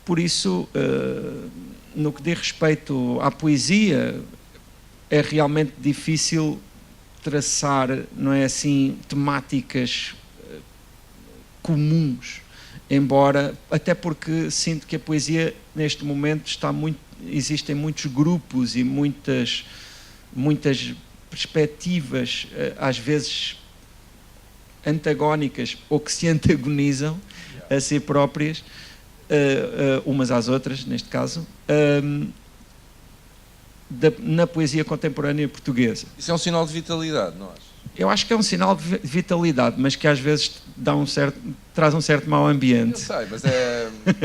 Por isso, no que diz respeito à poesia, é realmente difícil traçar, não é assim, temáticas comuns, embora, até porque sinto que a poesia neste momento existem muitos grupos e muitas perspectivas, às vezes antagónicas ou que se antagonizam a si próprias, umas às outras, neste caso, na poesia contemporânea portuguesa. Isso é um sinal de vitalidade, não acho? Eu acho que é um sinal de vitalidade, mas que às vezes traz um certo mau ambiente. Eu sei, mas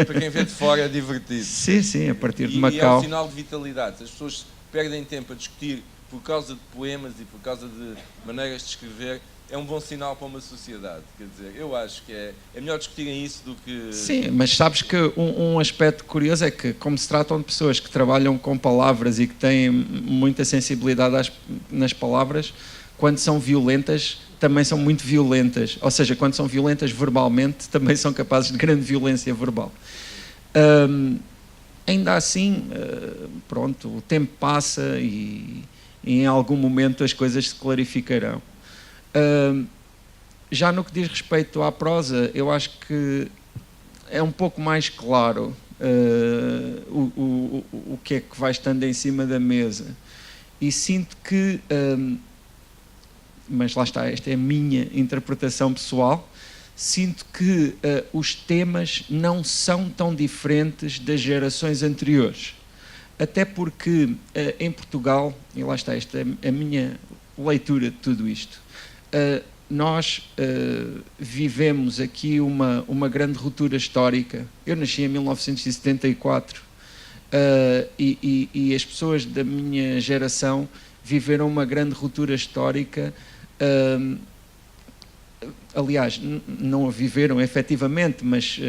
para quem vê de fora é divertido. Sim, a partir de E Macau. é um sinal de vitalidade. As pessoas perdem tempo a discutir por causa de poemas e por causa de maneiras de escrever. É um bom sinal para uma sociedade, quer dizer, eu acho que é melhor discutirem isso do que... Sim, mas sabes que um aspecto curioso é que, como se tratam de pessoas que trabalham com palavras e que têm muita sensibilidade nas palavras, quando são violentas, também são muito violentas, ou seja, quando são violentas verbalmente, também são capazes de grande violência verbal. Ainda assim, pronto, o tempo passa e em algum momento as coisas se clarificarão. Já no que diz respeito à prosa, eu acho que é um pouco mais claro o que é que vai estando em cima da mesa. E sinto que, mas lá está, esta é a minha interpretação pessoal, sinto que os temas não são tão diferentes das gerações anteriores. Até porque em Portugal, e lá está, esta é a minha leitura de tudo isto, nós vivemos aqui uma grande ruptura histórica. Eu nasci em 1974 e as pessoas da minha geração viveram uma grande ruptura histórica. Aliás, não a viveram efetivamente, mas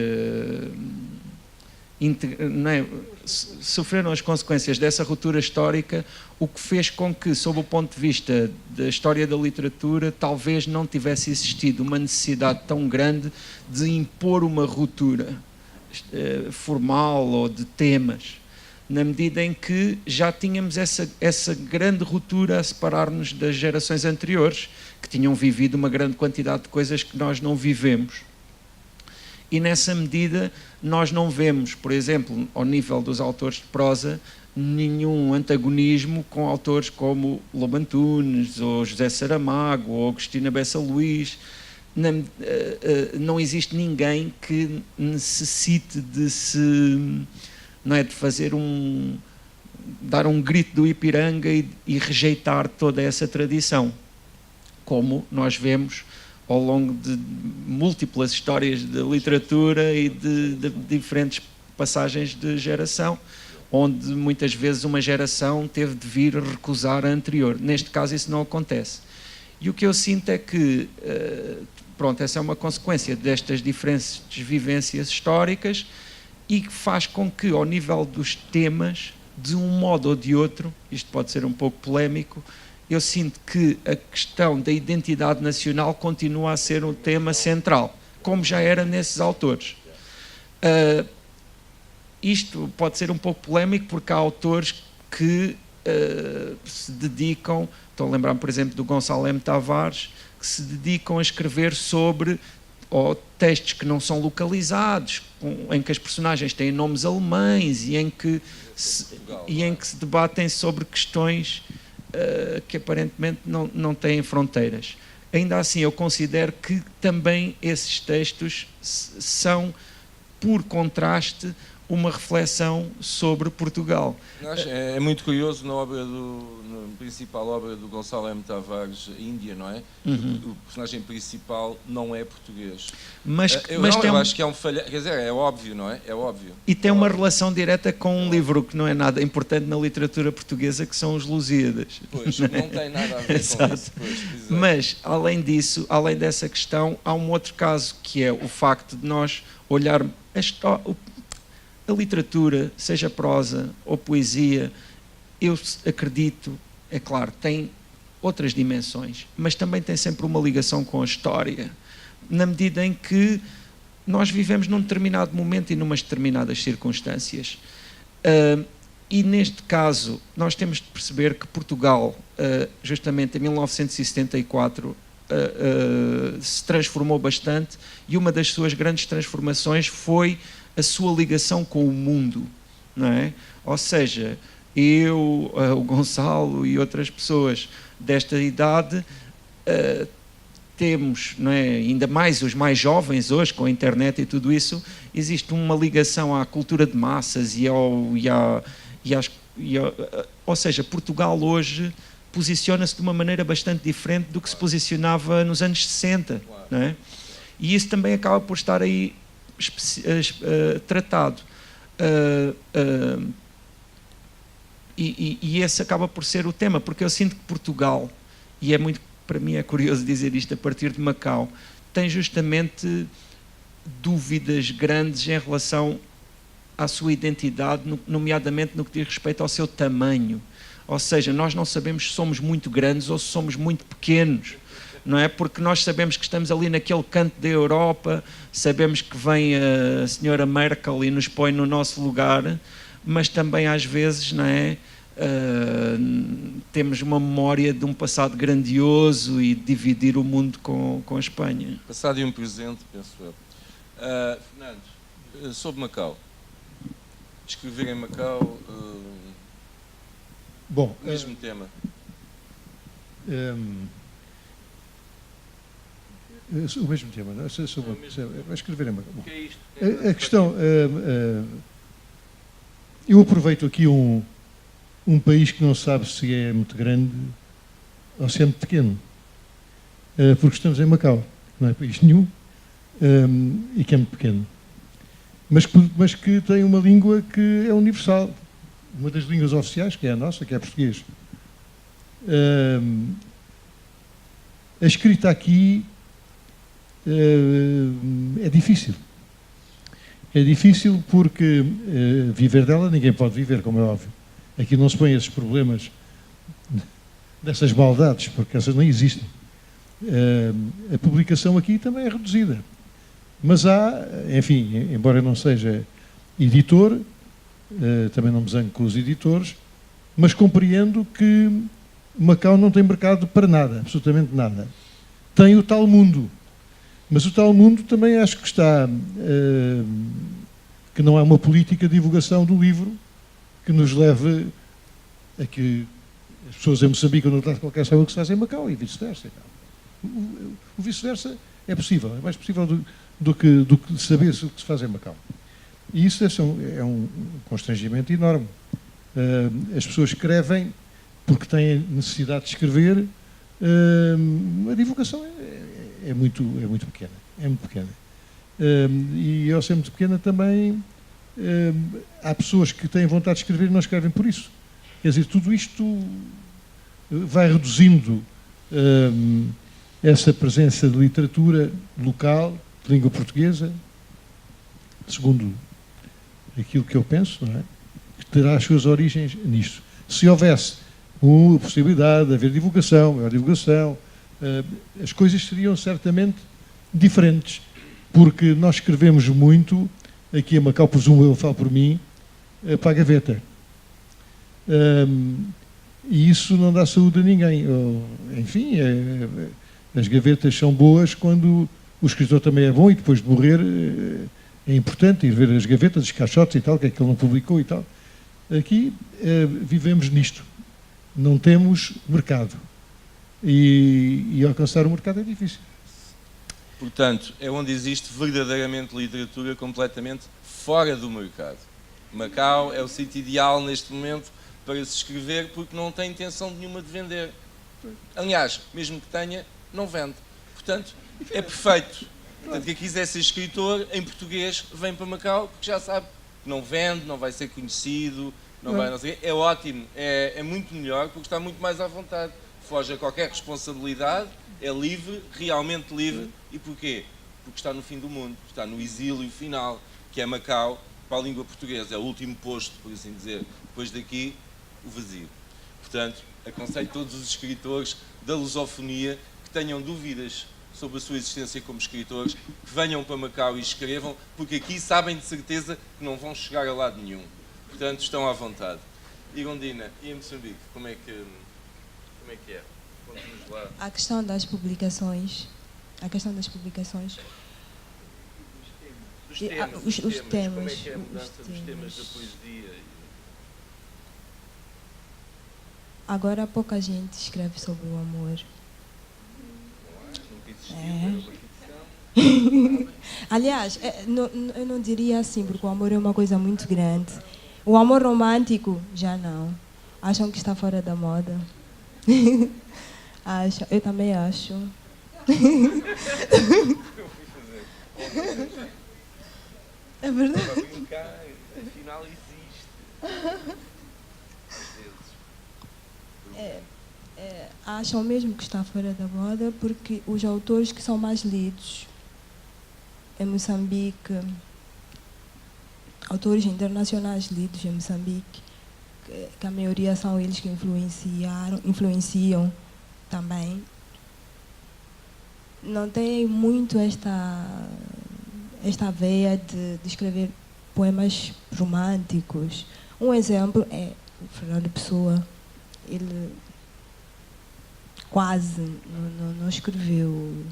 não é, sofreram as consequências dessa ruptura histórica, o que fez com que, sob o ponto de vista da história da literatura, talvez não tivesse existido uma necessidade tão grande de impor uma ruptura formal ou de temas, na medida em que já tínhamos essa grande ruptura a separar-nos das gerações anteriores, que tinham vivido uma grande quantidade de coisas que nós não vivemos. E nessa medida nós não vemos, por exemplo, ao nível dos autores de prosa, nenhum antagonismo com autores como Lobo Antunes, ou José Saramago, ou Agostina Bessa Luís. Não existe ninguém que necessite de fazer dar um grito do Ipiranga e rejeitar toda essa tradição, como nós vemos ao longo de múltiplas histórias de literatura e de diferentes passagens de geração, onde muitas vezes uma geração teve de vir recusar a anterior. Neste caso isso não acontece. E o que eu sinto é que, pronto, essa é uma consequência destas diferentes vivências históricas e que faz com que, ao nível dos temas, de um modo ou de outro, isto pode ser um pouco polémico, eu sinto que a questão da identidade nacional continua a ser um tema central, como já era nesses autores. Isto pode ser um pouco polémico porque há autores que se dedicam, estou a lembrar, por exemplo, do Gonçalo M. Tavares, que se dedicam a escrever sobre textos que não são localizados, em que as personagens têm nomes alemães e em que se debatem sobre questões que aparentemente não têm fronteiras. Ainda assim, eu considero que também esses textos são, por contraste, uma reflexão sobre Portugal. É muito curioso na principal obra do Gonçalo M. Tavares, Índia, não é? O personagem principal não é português. Eu acho que é um falha, quer dizer, é óbvio, não é? É óbvio. E tem uma relação direta com um livro que não é nada importante na literatura portuguesa, que são os Lusíadas. Pois, não tem nada a ver com isso. Pois, mas, além disso, além dessa questão, há um outro caso, que é o facto de nós olharmos a literatura, seja prosa ou poesia, eu acredito, é claro, tem outras dimensões, mas também tem sempre uma ligação com a história, na medida em que nós vivemos num determinado momento e numas determinadas circunstâncias. E neste caso, nós temos de perceber que Portugal, justamente em 1974, se transformou bastante, e uma das suas grandes transformações foi a sua ligação com o mundo, não é? Ou seja, eu, o Gonçalo e outras pessoas desta idade temos, não é? Ainda mais os mais jovens hoje, com a internet e tudo isso, existe uma ligação à cultura de massas ou seja, Portugal hoje posiciona-se de uma maneira bastante diferente do que se posicionava nos anos 60, não é? E isso também acaba por estar aí tratado. E esse acaba por ser o tema, porque eu sinto que Portugal, e é muito, para mim é curioso dizer isto a partir de Macau, tem justamente dúvidas grandes em relação à sua identidade, nomeadamente no que diz respeito ao seu tamanho. Ou seja, nós não sabemos se somos muito grandes ou se somos muito pequenos, não é? Porque nós sabemos que estamos ali naquele canto da Europa, sabemos que vem a senhora Merkel e nos põe no nosso lugar, mas também às vezes, não é? Temos uma memória de um passado grandioso e de dividir o mundo com a Espanha. Passado e um presente, penso eu. Fernando, sobre Macau. Escrever em Macau, Bom, o mesmo tema. O mesmo tema, não é? Escrever em Macau. Bom, a questão, eu aproveito aqui um país que não sabe se é muito grande ou se é muito pequeno, porque estamos em Macau, não é país nenhum, e que é muito pequeno, mas que tem uma língua que é universal, uma das línguas oficiais, que é a nossa, que é português. A escrita aqui é difícil. É difícil porque viver dela ninguém pode viver, como é óbvio. Aqui não se põem esses problemas dessas maldades, porque essas não existem. A publicação aqui também é reduzida. Mas há, enfim, embora eu não seja editor, também não me zango com os editores, mas compreendo que Macau não tem mercado para nada, absolutamente nada. Tem o tal mundo. Mas o tal mundo também acho que está, que não há uma política de divulgação do livro que nos leve a que as pessoas em Moçambique ou no outro lado qualquer saibam o que se faz em Macau e vice-versa. O vice-versa é possível, é mais possível do que saber o que se faz em Macau. E isso é um constrangimento enorme. As pessoas escrevem porque têm necessidade de escrever. A divulgação é muito pequena. É muito pequena. E ao ser muito pequena também há pessoas que têm vontade de escrever e não escrevem por isso. Quer dizer, tudo isto vai reduzindo essa presença de literatura local, de língua portuguesa, segundo aquilo que eu penso, não é? Que terá as suas origens nisto. Se houvesse a possibilidade de haver divulgação, maior divulgação, as coisas seriam certamente diferentes, porque nós escrevemos muito, aqui em Macau, presumo eu, falo por mim, para a gaveta. E isso não dá saúde a ninguém. Enfim, as gavetas são boas quando o escritor também é bom, e depois de morrer é importante ir ver as gavetas, os caixotes e tal, o que é que ele não publicou e tal. Aqui vivemos nisto. Não temos mercado. E alcançar o mercado é difícil. Portanto, é onde existe verdadeiramente literatura completamente fora do mercado. Macau é o sítio ideal neste momento para se escrever, porque não tem intenção nenhuma de vender. Aliás, mesmo que tenha, não vende. Portanto, é perfeito. Portanto, quem quiser ser escritor em português vem para Macau, porque já sabe que não vende, não vai ser conhecido, não vai, não sei, é ótimo, é muito melhor, porque está muito mais à vontade. Foge a qualquer responsabilidade, é livre, realmente livre. E porquê? Porque está no fim do mundo, está no exílio final, que é Macau, para a língua portuguesa. É o último posto, por assim dizer. Depois daqui, o vazio. Portanto, aconselho todos os escritores da lusofonia que tenham dúvidas sobre a sua existência como escritores, que venham para Macau e escrevam, porque aqui sabem de certeza que não vão chegar a lado nenhum. Portanto, estão à vontade. Irondina, e em Moçambique, como é que é? Conte-nos lá. A questão das publicações. Dos os temas. Como é que é a mudança Os dos temas temas. da poesia? Agora pouca gente escreve sobre o amor. Nunca existiu, É. era uma ficção. Aliás, eu não diria assim, porque o amor é uma coisa muito grande. O amor romântico, já não. Acham que está fora da moda. Eu também acho. É verdade. Para brincar, afinal existe. Acham mesmo que está fora da moda porque os autores que são mais lidos em Moçambique, autores internacionais lidos em Moçambique, que a maioria são eles que influenciam também, não tem muito esta veia de escrever poemas românticos. Um exemplo é o Fernando Pessoa. Ele quase não escreveu.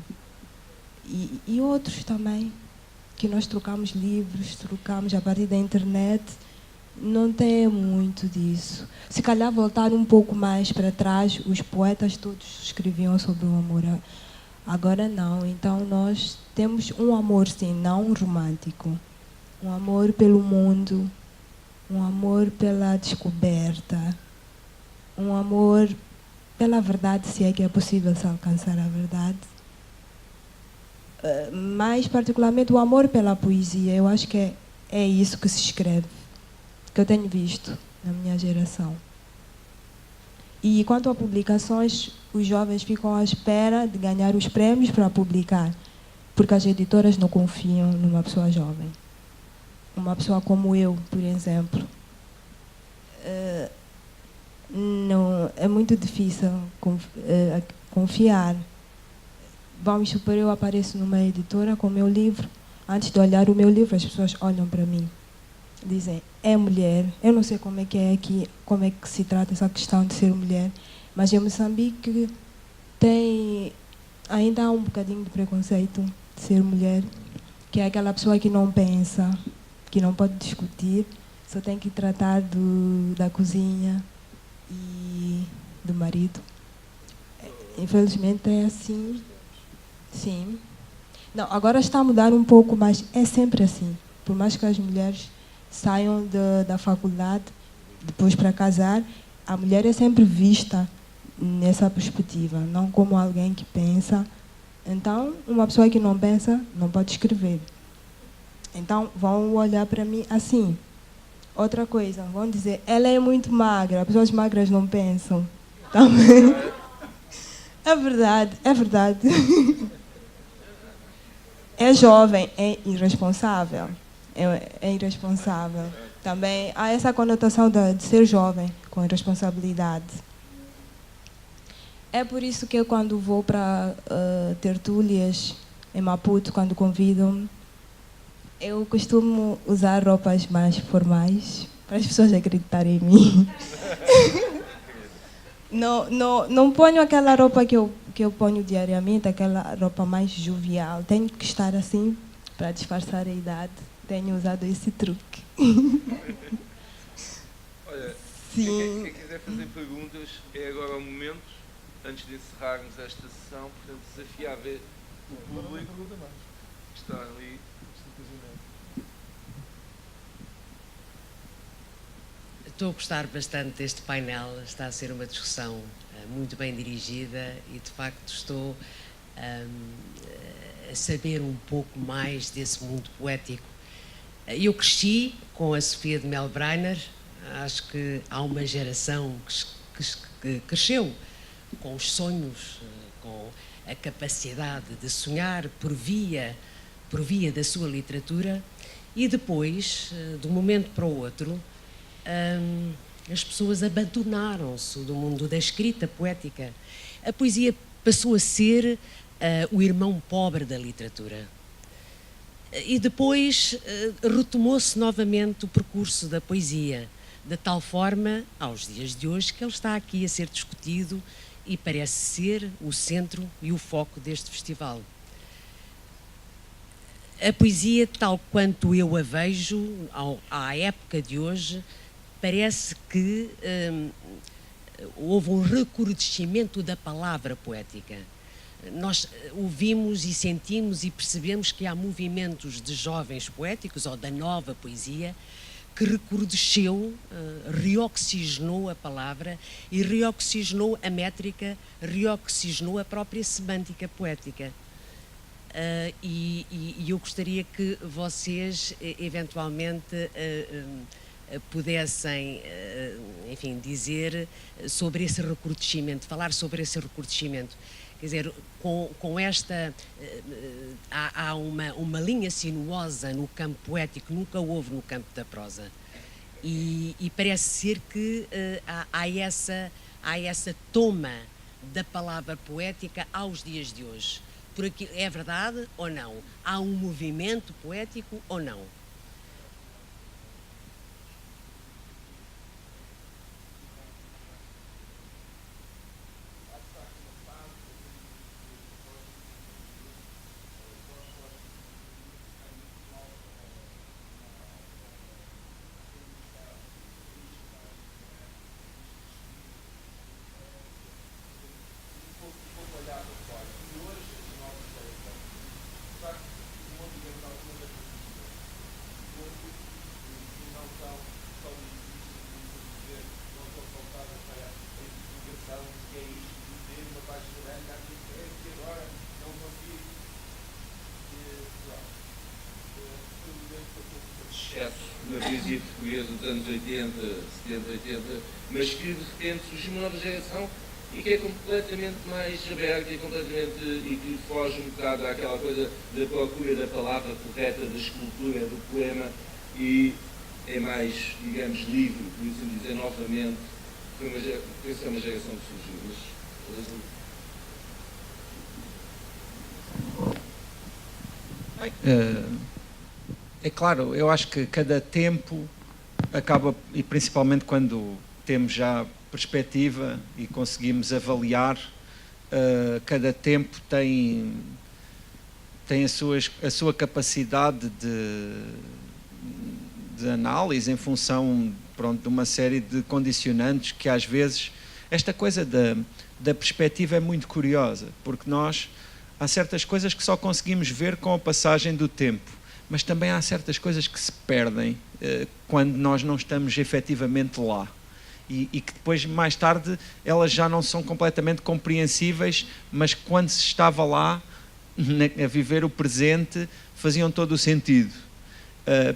E outros também, que nós trocamos livros, trocamos a partir da internet, não tem muito disso. Se calhar voltar um pouco mais para trás, os poetas todos escreviam sobre o amor. Agora não. Então nós temos um amor, sim, não romântico. Um amor pelo mundo, um amor pela descoberta, um amor pela verdade, se é que é possível se alcançar a verdade. Mais particularmente o amor pela poesia. Eu acho que é isso que se escreve, que eu tenho visto na minha geração. E quanto a publicações, os jovens ficam à espera de ganhar os prêmios para publicar, porque as editoras não confiam numa pessoa jovem. Uma pessoa como eu, por exemplo. Não, é muito difícil confiar. Vamos supor, eu apareço numa editora com o meu livro. Antes de olhar o meu livro, as pessoas olham para mim. Dizem, é mulher. Eu não sei como é que é aqui, como é que se trata essa questão de ser mulher. Mas em Moçambique ainda há um bocadinho de preconceito de ser mulher. Que é aquela pessoa que não pensa, que não pode discutir, só tem que tratar da cozinha e do marido. Infelizmente é assim. Sim. Não, agora está a mudar um pouco, mas é sempre assim. Por mais que as mulheres saiam da faculdade, depois para casar, a mulher é sempre vista nessa perspectiva, não como alguém que pensa. Então, uma pessoa que não pensa não pode escrever. Então, vão olhar para mim assim. Outra coisa, vão dizer, ela é muito magra, pessoas magras não pensam. Também. É verdade, é verdade. É jovem, é irresponsável. É irresponsável. Também há essa conotação de ser jovem, com irresponsabilidade. É por isso que eu, quando vou para tertúlias em Maputo, quando convidam-me, eu costumo usar roupas mais formais, para as pessoas acreditarem em mim. Não ponho aquela roupa que eu ponho diariamente, aquela roupa mais jovial. Tenho que estar assim para disfarçar a idade. Tenho usado esse truque. Olha, Sim. quem quiser fazer perguntas, é agora o momento, antes de encerrarmos esta sessão. Portanto, desafiava o público que está ali. Estou a gostar bastante deste painel, está a ser uma discussão muito bem dirigida e, de facto, estou a saber um pouco mais desse mundo poético. Eu cresci com a Sofia de Melbrenner, acho que há uma geração que cresceu com os sonhos, com a capacidade de sonhar por via da sua literatura, e depois, de um momento para o outro, as pessoas abandonaram-se do mundo da escrita poética. A poesia passou a ser o irmão pobre da literatura. E depois retomou-se novamente o percurso da poesia, de tal forma, aos dias de hoje, que ele está aqui a ser discutido e parece ser o centro e o foco deste festival. A poesia, tal quanto eu a vejo, à época de hoje, parece que houve um recrudescimento da palavra poética. Nós ouvimos e sentimos e percebemos que há movimentos de jovens poéticos ou da nova poesia que recrudesceu, reoxigenou a palavra e reoxigenou a métrica, reoxigenou a própria semântica poética. E eu gostaria que vocês, eventualmente, pudessem, enfim, dizer sobre esse recrudescimento, falar sobre esse recrudescimento. Quer dizer, com esta... há uma linha sinuosa no campo poético, nunca houve no campo da prosa. E parece ser que há essa toma da palavra poética aos dias de hoje. Por aqui, é verdade ou não? Há um movimento poético ou não? Na poesia portuguesa dos anos 80, 70, 80, mas que de repente surgiu uma nova geração e que é completamente mais aberta e que foge um bocado àquela coisa da procura da palavra correta, da escultura, do poema, e é mais, digamos, livre, por isso dizer novamente. Essa é uma geração que surgiu. É claro, eu acho que cada tempo acaba, e principalmente quando temos já perspectiva e conseguimos avaliar, cada tempo tem a sua capacidade de análise em função, pronto, de uma série de condicionantes que às vezes, esta coisa da perspectiva é muito curiosa, porque há certas coisas que só conseguimos ver com a passagem do tempo. mas também há certas coisas que se perdem quando nós não estamos efetivamente lá. E que depois, mais tarde, elas já não são completamente compreensíveis, mas quando se estava lá, a viver o presente, faziam todo o sentido.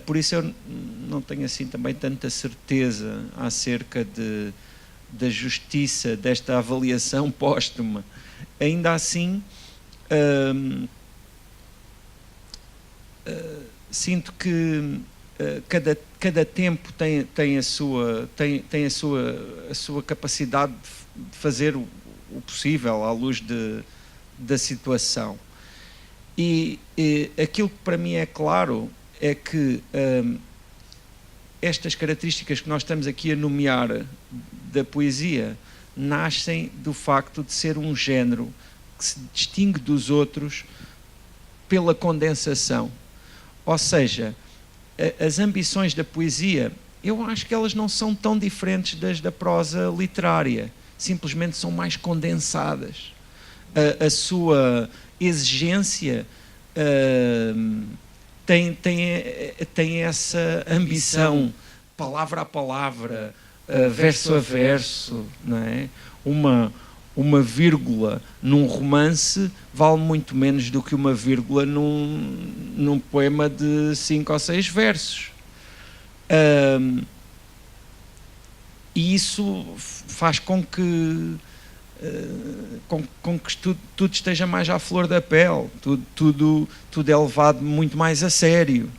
Por isso eu não tenho assim também tanta certeza acerca da justiça desta avaliação póstuma. Ainda assim, sinto que cada tempo tem a sua capacidade de fazer o possível à luz da situação. E aquilo que para mim é claro é que estas características que nós estamos aqui a nomear da poesia nascem do facto de ser um género que se distingue dos outros pela condensação. Ou seja, as ambições da poesia, eu acho que elas não são tão diferentes das da prosa literária, simplesmente são mais condensadas. A sua exigência tem essa ambição, palavra a palavra, verso a verso, não é? Uma vírgula num romance vale muito menos do que uma vírgula num poema de 5 ou 6 versos. E isso faz com que tudo esteja mais à flor da pele, tudo é levado muito mais a sério.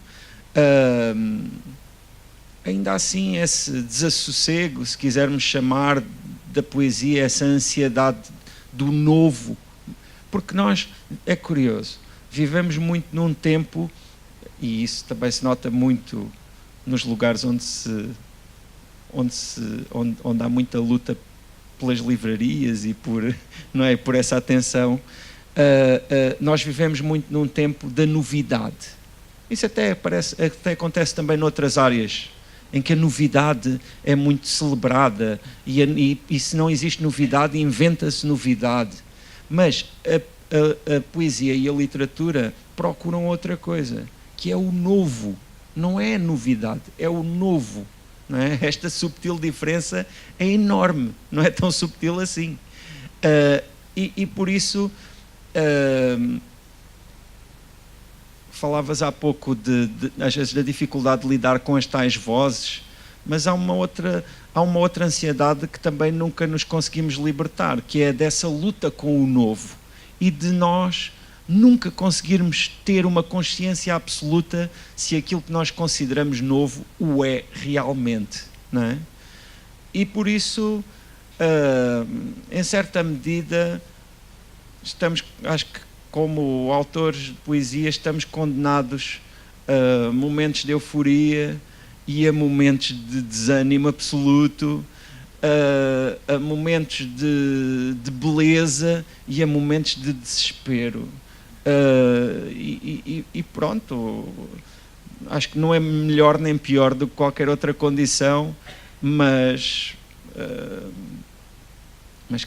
Ainda assim, esse desassossego, se quisermos chamar, da poesia, essa ansiedade do novo, porque nós, é curioso, vivemos muito num tempo, e isso também se nota muito nos lugares onde há muita luta pelas livrarias e por essa atenção, nós vivemos muito num tempo da novidade. Isso até acontece também noutras áreas, em que a novidade é muito celebrada e se não existe novidade, inventa-se novidade. Mas a poesia e a literatura procuram outra coisa, que é o novo. Não é a novidade, é o novo. Não é? Esta subtil diferença é enorme, não é tão subtil assim. E por isso, falavas há pouco às vezes da dificuldade de lidar com as tais vozes, mas há uma outra ansiedade que também nunca nos conseguimos libertar, que é dessa luta com o novo e de nós nunca conseguirmos ter uma consciência absoluta se aquilo que nós consideramos novo o é realmente, não é? E por isso, em certa medida, acho que como autores de poesia, estamos condenados a momentos de euforia e a momentos de desânimo absoluto, a momentos de beleza e a momentos de desespero. E pronto, acho que não é melhor nem pior do que qualquer outra condição, mas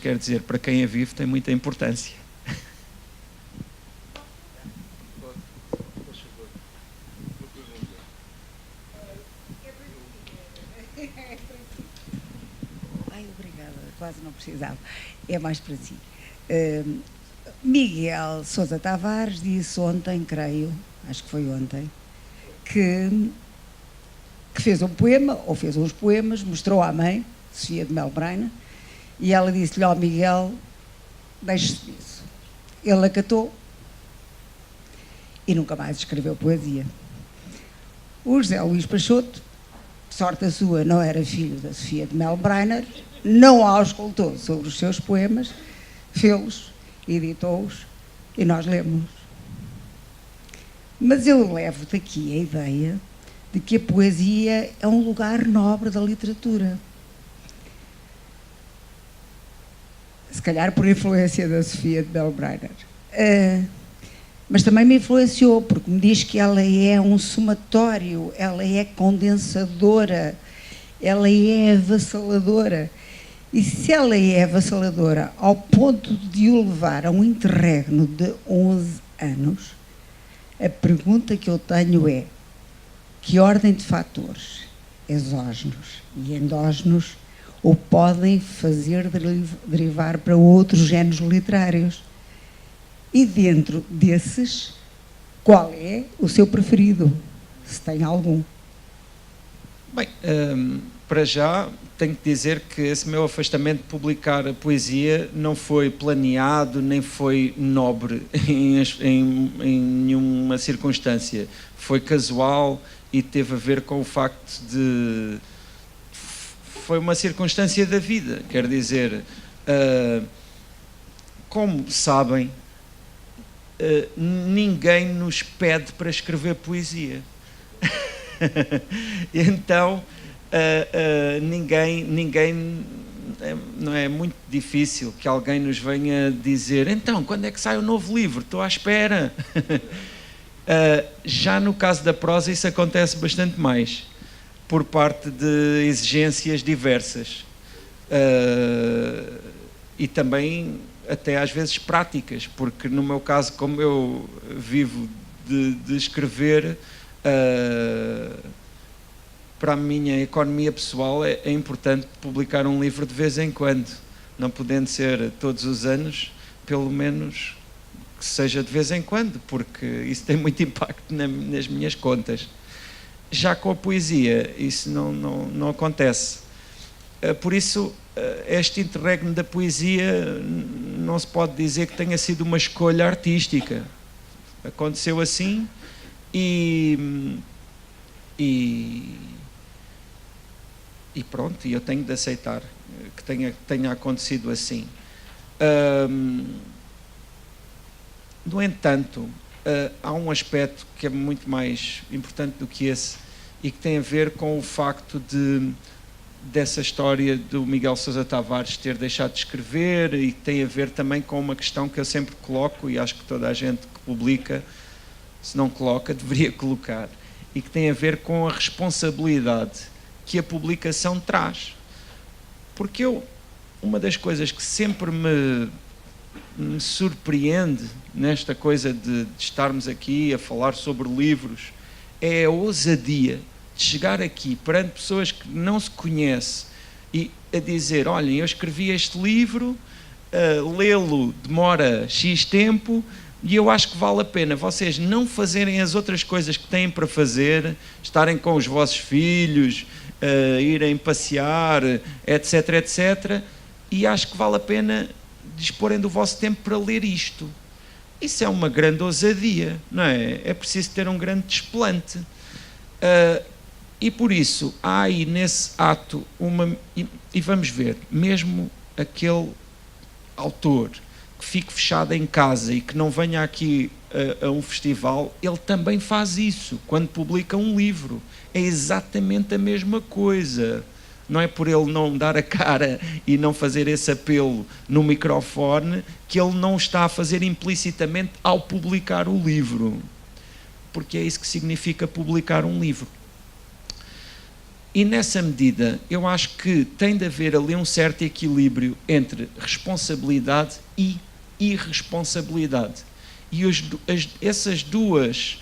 quer dizer, para quem a vive tem muita importância. Ai, obrigada, quase não precisava. É mais para si. Miguel Sousa Tavares disse ontem, creio, acho que foi ontem, que fez um poema, ou fez uns poemas, mostrou à mãe, Sofia de Melbreiner, e ela disse-lhe: ó Miguel, deixe-se disso. Ele acatou e nunca mais escreveu poesia. O José Luís Peixoto, sorte a sua, não era filho da Sofia de Melbreiner, não auscultou sobre os seus poemas, fê-los, editou-os e nós lemos. Mas eu levo daqui a ideia de que a poesia é um lugar nobre da literatura. Se calhar por influência da Sofia de Melbreiner. Mas também me influenciou, porque me diz que ela é um somatório, ela é condensadora, ela é avassaladora. E se ela é avassaladora ao ponto de o levar a um interregno de 11 anos, A pergunta que eu tenho é: que ordem de fatores, exógenos e endógenos, o podem fazer derivar para outros géneros literários? E dentro desses, qual é o seu preferido, se tem algum? Bem, para já tenho que dizer que esse meu afastamento de publicar a poesia não foi planeado, nem foi nobre em nenhuma circunstância. Foi casual e teve a ver com o facto de... Foi uma circunstância da vida, quer dizer, como sabem, ninguém nos pede para escrever poesia. Então, ninguém, não é muito difícil que alguém nos venha dizer: então, quando é que sai o novo livro? Estou à espera. Já no caso da prosa isso acontece bastante mais, por parte de exigências diversas, e também até às vezes práticas, porque no meu caso, como eu vivo de escrever, para a minha economia pessoal é importante publicar um livro de vez em quando, não podendo ser todos os anos, pelo menos que seja de vez em quando, porque isso tem muito impacto nas minhas contas. Já com a poesia isso não acontece. Por isso, este interregno da poesia não se pode dizer que tenha sido uma escolha artística. Aconteceu assim e pronto, e eu tenho de aceitar que tenha acontecido assim. No entanto, há um aspecto que é muito mais importante do que esse e que tem a ver com o facto dessa história do Miguel Sousa Tavares ter deixado de escrever, e tem a ver também com uma questão que eu sempre coloco, e acho que toda a gente que publica, se não coloca, deveria colocar, e que tem a ver com a responsabilidade que a publicação traz. Porque uma das coisas que sempre me surpreende nesta coisa de estarmos aqui a falar sobre livros é a ousadia de chegar aqui perante pessoas que não se conhecem e a dizer: olhem, eu escrevi este livro, lê-lo demora X tempo e eu acho que vale a pena vocês não fazerem as outras coisas que têm para fazer, estarem com os vossos filhos, irem passear, etc, etc, e acho que vale a pena disporem do vosso tempo para ler isto. Isso é uma grande ousadia, não é? É preciso ter um grande desplante. E por isso, há aí nesse ato e vamos ver, mesmo aquele autor que fique fechado em casa e que não venha aqui a um festival, ele também faz isso quando publica um livro. É exatamente a mesma coisa. Não é por ele não dar a cara e não fazer esse apelo no microfone que ele não está a fazer implicitamente ao publicar o livro. Porque é isso que significa publicar um livro. E nessa medida, eu acho que tem de haver ali um certo equilíbrio entre responsabilidade e irresponsabilidade. E essas duas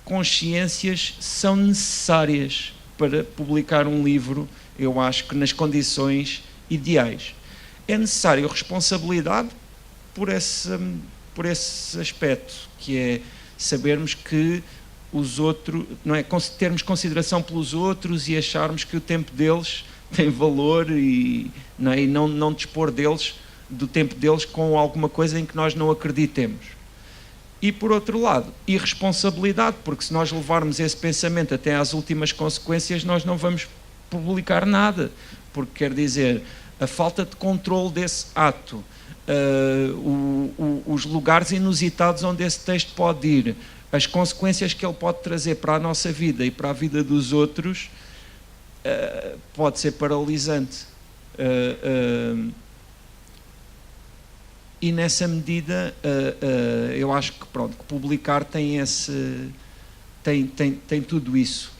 consciências são necessárias para publicar um livro, eu acho que nas condições ideais. É necessário responsabilidade por esse aspecto, que é sabermos que os outros, não é, termos consideração pelos outros e acharmos que o tempo deles tem valor e não dispor do tempo deles com alguma coisa em que nós não acreditemos. E por outro lado, irresponsabilidade, porque se nós levarmos esse pensamento até às últimas consequências, nós não vamos publicar nada, porque quer dizer, a falta de controle desse ato, os lugares inusitados onde esse texto pode ir, as consequências que ele pode trazer para a nossa vida e para a vida dos outros, pode ser paralisante. E nessa medida, eu acho que, pronto, que publicar tem tudo isso.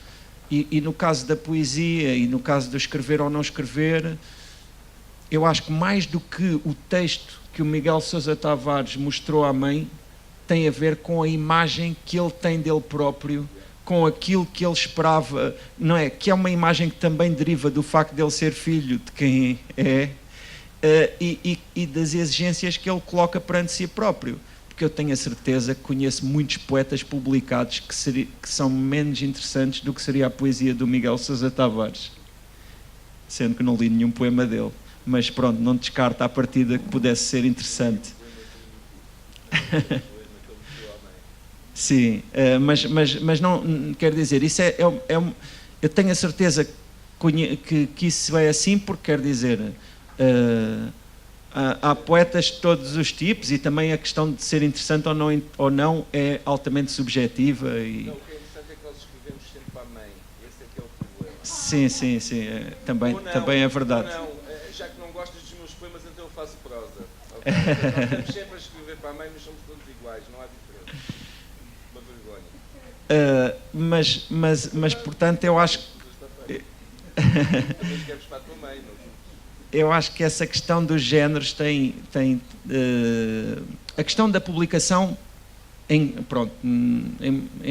E no caso da poesia e no caso de escrever ou não escrever, eu acho que mais do que o texto que o Miguel Sousa Tavares mostrou à mãe, tem a ver com a imagem que ele tem dele próprio, com aquilo que ele esperava, não é? Que é uma imagem que também deriva do facto de ele ser filho de quem é, e das exigências que ele coloca perante si próprio. Porque eu tenho a certeza que conheço muitos poetas publicados que são menos interessantes do que seria a poesia do Miguel Sousa Tavares. Sendo que não li nenhum poema dele. Mas pronto, não descarta a partida que pudesse ser interessante. Sim, mas não quer dizer, isso eu tenho a certeza que isso é assim, porque quer dizer, há poetas de todos os tipos, e também a questão de ser interessante ou não é altamente subjetiva. Não, o que é interessante é que nós escrevemos sempre para a mãe, esse é que é o problema. Sim, também é verdade. Ou não, já que não gostas dos meus poemas, então eu faço prosa. Okay? Nós estamos sempre a escrever para a mãe, mas somos todos iguais, não há diferença. Uma vergonha. Mas portanto, eu acho que... Também escreves para a tua mãe, não? Eu acho que essa questão dos géneros tem a questão da publicação, em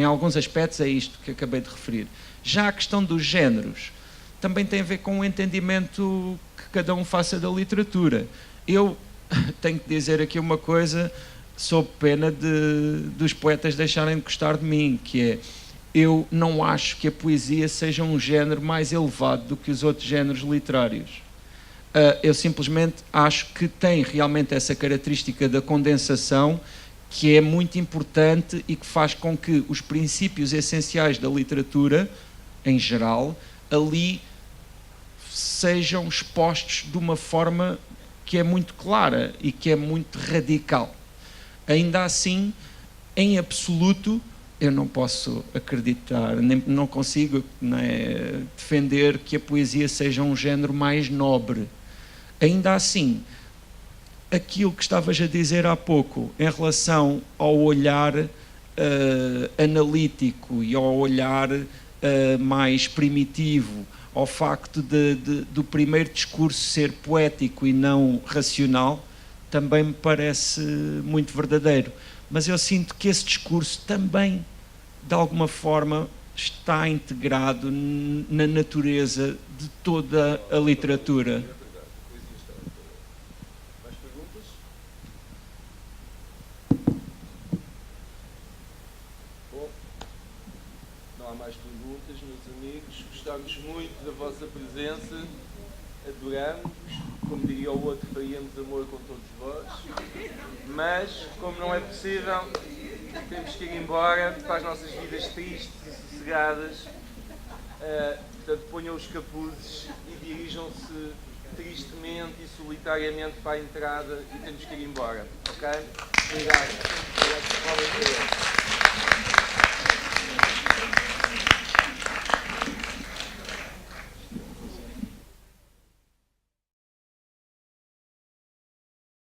alguns aspectos é isto que acabei de referir. Já a questão dos géneros também tem a ver com o entendimento que cada um faça da literatura. Eu tenho que dizer aqui uma coisa, sob pena dos poetas deixarem de gostar de mim, que é, eu não acho que a poesia seja um género mais elevado do que os outros géneros literários. Eu simplesmente acho que tem realmente essa característica da condensação, que é muito importante e que faz com que os princípios essenciais da literatura, em geral, ali sejam expostos de uma forma que é muito clara e que é muito radical. Ainda assim, em absoluto, eu não posso acreditar, nem não consigo defender que a poesia seja um género mais nobre. Ainda assim, aquilo que estavas a dizer há pouco, em relação ao olhar analítico e ao olhar mais primitivo, ao facto do primeiro discurso ser poético e não racional, também me parece muito verdadeiro. Mas eu sinto que esse discurso também, de alguma forma, está integrado na natureza de toda a literatura. Mais perguntas? Bom, não há mais perguntas, meus amigos. Gostamos muito da vossa presença. Adoramos. Como diria o outro, faríamos amor com todos vós. Mas, como não é possível, temos que ir embora para as nossas vidas tristes e sossegadas. Portanto, ponham os capuzes e dirijam-se tristemente e solitariamente para a entrada e temos que ir embora. Ok? Obrigado. Obrigado por